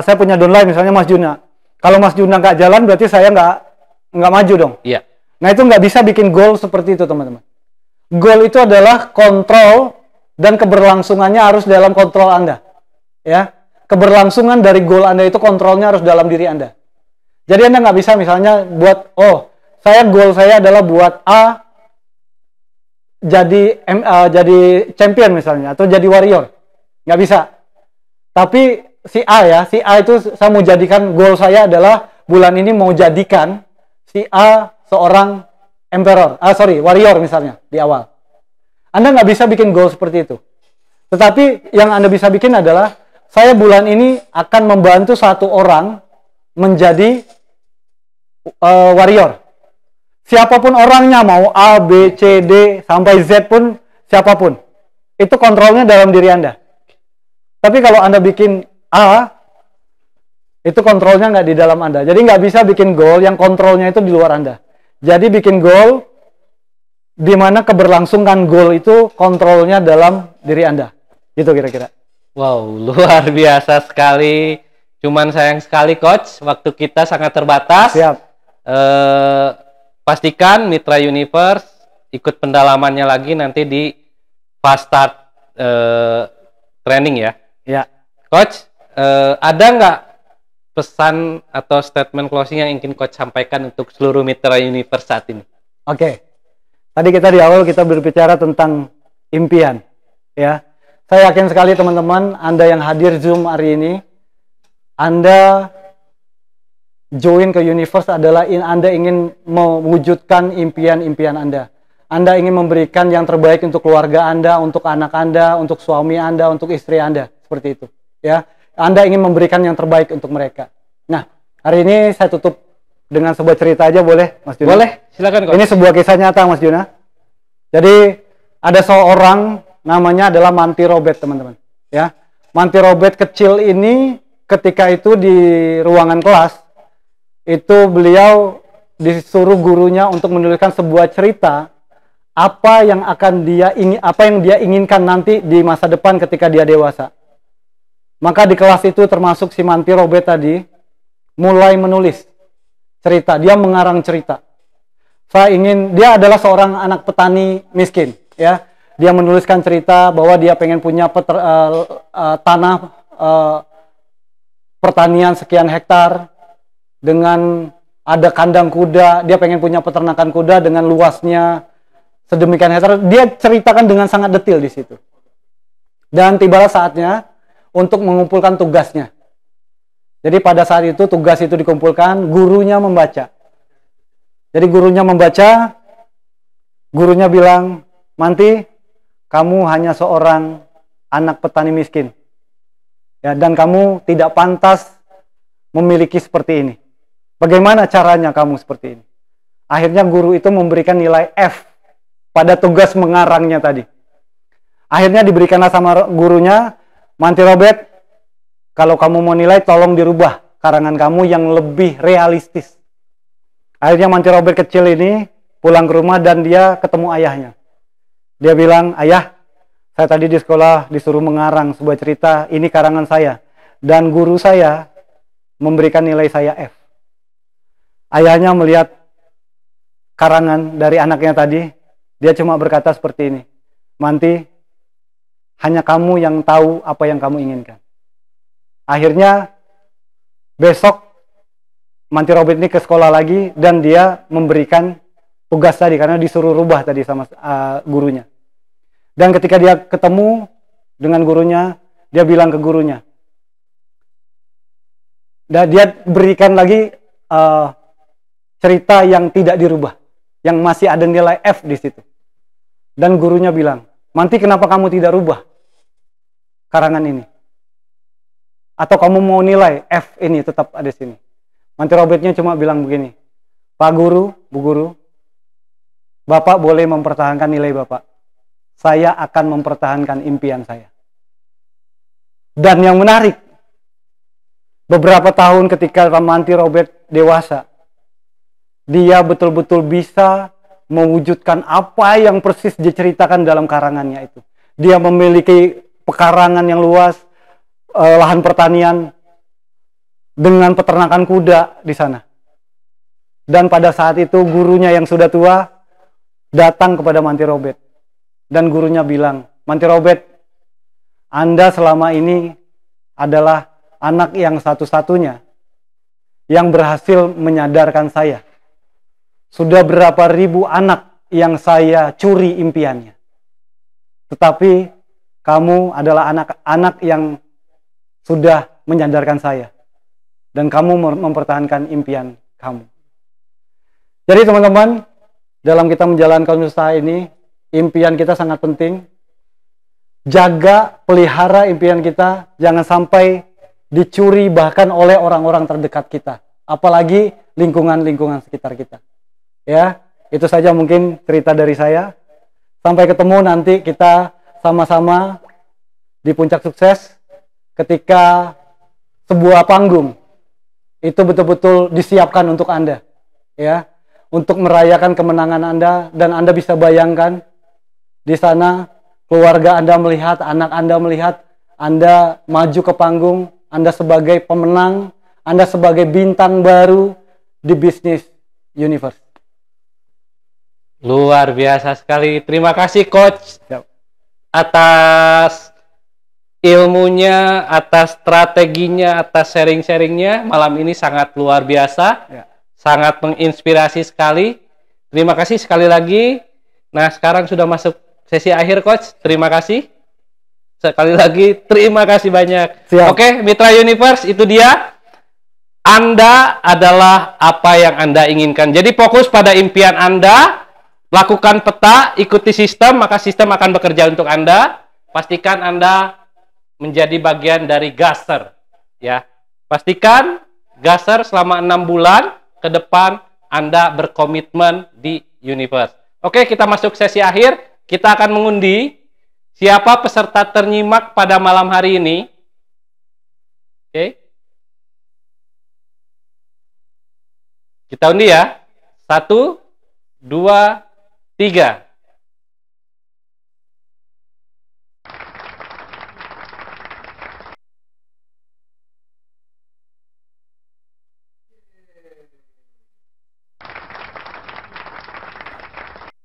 saya punya downline, misalnya Mas Juna. Kalau Mas Juna nggak jalan, berarti saya nggak maju dong. Nah, itu nggak bisa bikin goal seperti itu, teman-teman. Goal itu adalah kontrol dan keberlangsungannya harus dalam kontrol Anda. Ya. Keberlangsungan dari goal Anda itu kontrolnya harus dalam diri Anda. Jadi Anda nggak bisa misalnya buat, goal saya adalah buat A jadi champion misalnya, atau jadi warrior. Nggak bisa. Tapi si A itu saya mau jadikan, goal saya adalah bulan ini mau jadikan si A seorang warrior misalnya di awal. Anda nggak bisa bikin goal seperti itu. Tetapi yang Anda bisa bikin adalah, saya bulan ini akan membantu satu orang menjadi warrior. Siapapun orangnya, mau A, B, C, D, sampai Z pun, siapapun. Itu kontrolnya dalam diri Anda. Tapi kalau Anda bikin A, itu kontrolnya nggak di dalam Anda. Jadi nggak bisa bikin goal yang kontrolnya itu di luar Anda. Jadi bikin goal di mana keberlangsungan goal itu kontrolnya dalam diri Anda. Gitu kira-kira. Wow, luar biasa sekali. Cuman sayang sekali Coach, waktu kita sangat terbatas. Siap. Pastikan Mitra Universe ikut pendalamannya lagi nanti di Fast Start training ya. Coach, ada nggak pesan atau statement closing yang ingin Coach sampaikan untuk seluruh Mitra Universe saat ini? Oke. Tadi kita di awal kita berbicara tentang impian, ya. Saya yakin sekali teman-teman, Anda yang hadir Zoom hari ini, Anda join ke Universe adalah Anda ingin mewujudkan impian-impian Anda. Anda ingin memberikan yang terbaik untuk keluarga Anda, untuk anak Anda, untuk suami Anda, untuk istri Anda, seperti itu. Ya, Anda ingin memberikan yang terbaik untuk mereka. Nah, hari ini saya tutup dengan sebuah cerita aja, boleh, Mas Juna? Boleh, silakan. Ini sebuah kisah nyata, Mas Juna. Jadi ada seorang namanya adalah Manti Robert, teman-teman. Ya, Manti Robert kecil ini ketika itu di ruangan kelas itu beliau disuruh gurunya untuk menuliskan sebuah cerita apa yang dia inginkan nanti di masa depan ketika dia dewasa. Maka di kelas itu termasuk si Manti Robert tadi mulai menulis cerita, dia mengarang cerita. Dia adalah seorang anak petani miskin, ya. Dia menuliskan cerita bahwa dia pengen punya tanah pertanian sekian hektar dengan ada kandang kuda. Dia pengen punya peternakan kuda dengan luasnya sedemikian hektar. Dia ceritakan dengan sangat detail di situ. Dan tibalah saatnya untuk mengumpulkan tugasnya. Jadi pada saat itu tugas itu dikumpulkan, gurunya membaca. Jadi gurunya membaca, gurunya bilang, Manti, kamu hanya seorang anak petani miskin. Ya, dan kamu tidak pantas memiliki seperti ini. Bagaimana caranya kamu seperti ini? Akhirnya guru itu memberikan nilai F pada tugas mengarangnya tadi. Akhirnya diberikanlah sama gurunya, Manti Robert, kalau kamu mau nilai tolong dirubah karangan kamu yang lebih realistis. Akhirnya Manti Robert kecil ini pulang ke rumah dan dia ketemu ayahnya. Dia bilang, ayah, Saya tadi di sekolah disuruh mengarang sebuah cerita, ini karangan saya. Dan guru saya memberikan nilai saya F. Ayahnya melihat karangan dari anaknya tadi, dia cuma berkata seperti ini, Manti, hanya kamu yang tahu apa yang kamu inginkan. Akhirnya besok Manti Robert ini ke sekolah lagi dan dia memberikan tugas tadi karena disuruh rubah tadi sama gurunya. Dan ketika dia ketemu dengan gurunya, dia bilang ke gurunya, dan dia berikan lagi cerita yang tidak dirubah, yang masih ada nilai F di situ. Dan gurunya bilang, Manti, kenapa kamu tidak rubah karangan ini? Atau kamu mau nilai F ini tetap ada di sini? Manti Robertnya cuma bilang begini, Pak Guru, Bu Guru, Bapak boleh mempertahankan nilai Bapak. Saya akan mempertahankan impian saya. Dan yang menarik, beberapa tahun ketika Manti Robert dewasa, dia betul-betul bisa mewujudkan apa yang persis diceritakan dalam karangannya itu. Dia memiliki pekarangan yang luas, lahan pertanian, dengan peternakan kuda di sana. Dan pada saat itu gurunya yang sudah tua datang kepada Manti Robert. Dan gurunya bilang, Manti Robert, Anda selama ini adalah anak yang satu-satunya yang berhasil menyadarkan saya. Sudah berapa ribu anak yang saya curi impiannya. Tetapi kamu adalah anak-anak yang sudah menyadarkan saya. Dan kamu mempertahankan impian kamu. Jadi teman-teman, dalam kita menjalankan usaha ini, impian kita sangat penting. Jaga, pelihara impian kita, jangan sampai dicuri bahkan oleh orang-orang terdekat kita. Apalagi lingkungan-lingkungan sekitar kita. Ya, itu saja mungkin cerita dari saya. Sampai ketemu nanti kita sama-sama di puncak sukses ketika sebuah panggung itu betul-betul disiapkan untuk Anda. Ya, untuk merayakan kemenangan Anda, dan Anda bisa bayangkan di sana keluarga Anda melihat, anak Anda melihat, Anda maju ke panggung, Anda sebagai pemenang, Anda sebagai bintang baru di bisnis universe. Luar biasa sekali. Terima kasih Coach atas ilmunya, atas strateginya, atas sharing-sharingnya. Malam ini sangat luar biasa. Sangat menginspirasi sekali. Terima kasih sekali lagi. Nah, sekarang sudah masuk sesi akhir, Coach. Terima kasih. Sekali lagi, terima kasih banyak. Siap. Oke, Mitra Universe, itu dia. Anda adalah apa yang Anda inginkan. Jadi fokus pada impian Anda. Lakukan peta, ikuti sistem, maka sistem akan bekerja untuk Anda. Pastikan Anda menjadi bagian dari Gasser. Ya. Pastikan Gasser selama 6 bulan ke depan Anda berkomitmen di Universe. Oke, kita masuk sesi akhir. Kita akan mengundi siapa peserta ternyimak pada malam hari ini. Oke. Kita undi ya. 1, 2, 3.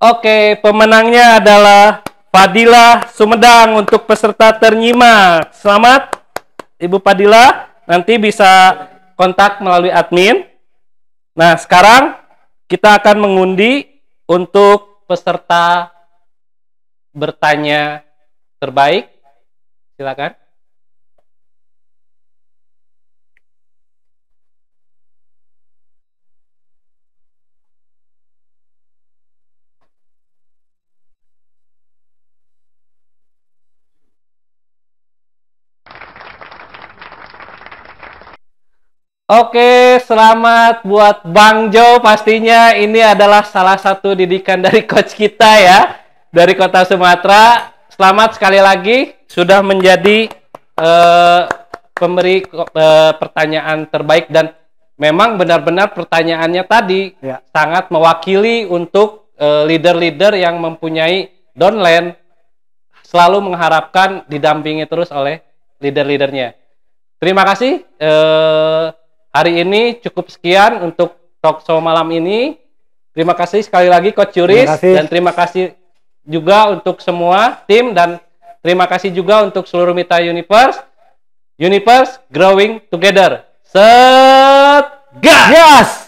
Oke, pemenangnya adalah Fadilah Sumedang untuk peserta ternyimak. Selamat Ibu Fadilah, nanti bisa kontak melalui admin. Nah, sekarang kita akan mengundi untuk peserta bertanya terbaik. Silakan. Oke, selamat buat Bang Jo. Pastinya ini adalah salah satu didikan dari coach kita ya, dari Kota Sumatera. Selamat sekali lagi sudah menjadi pemberi pertanyaan terbaik, dan memang benar-benar pertanyaannya tadi sangat mewakili untuk leader-leader yang mempunyai downline selalu mengharapkan didampingi terus oleh leader-leadernya. Terima kasih. Hari ini cukup sekian untuk talk show malam ini. Terima kasih sekali lagi Coach Juris, dan terima kasih juga untuk semua tim, dan terima kasih juga untuk seluruh Mita Universe. Universe growing together. Set gas. Yes.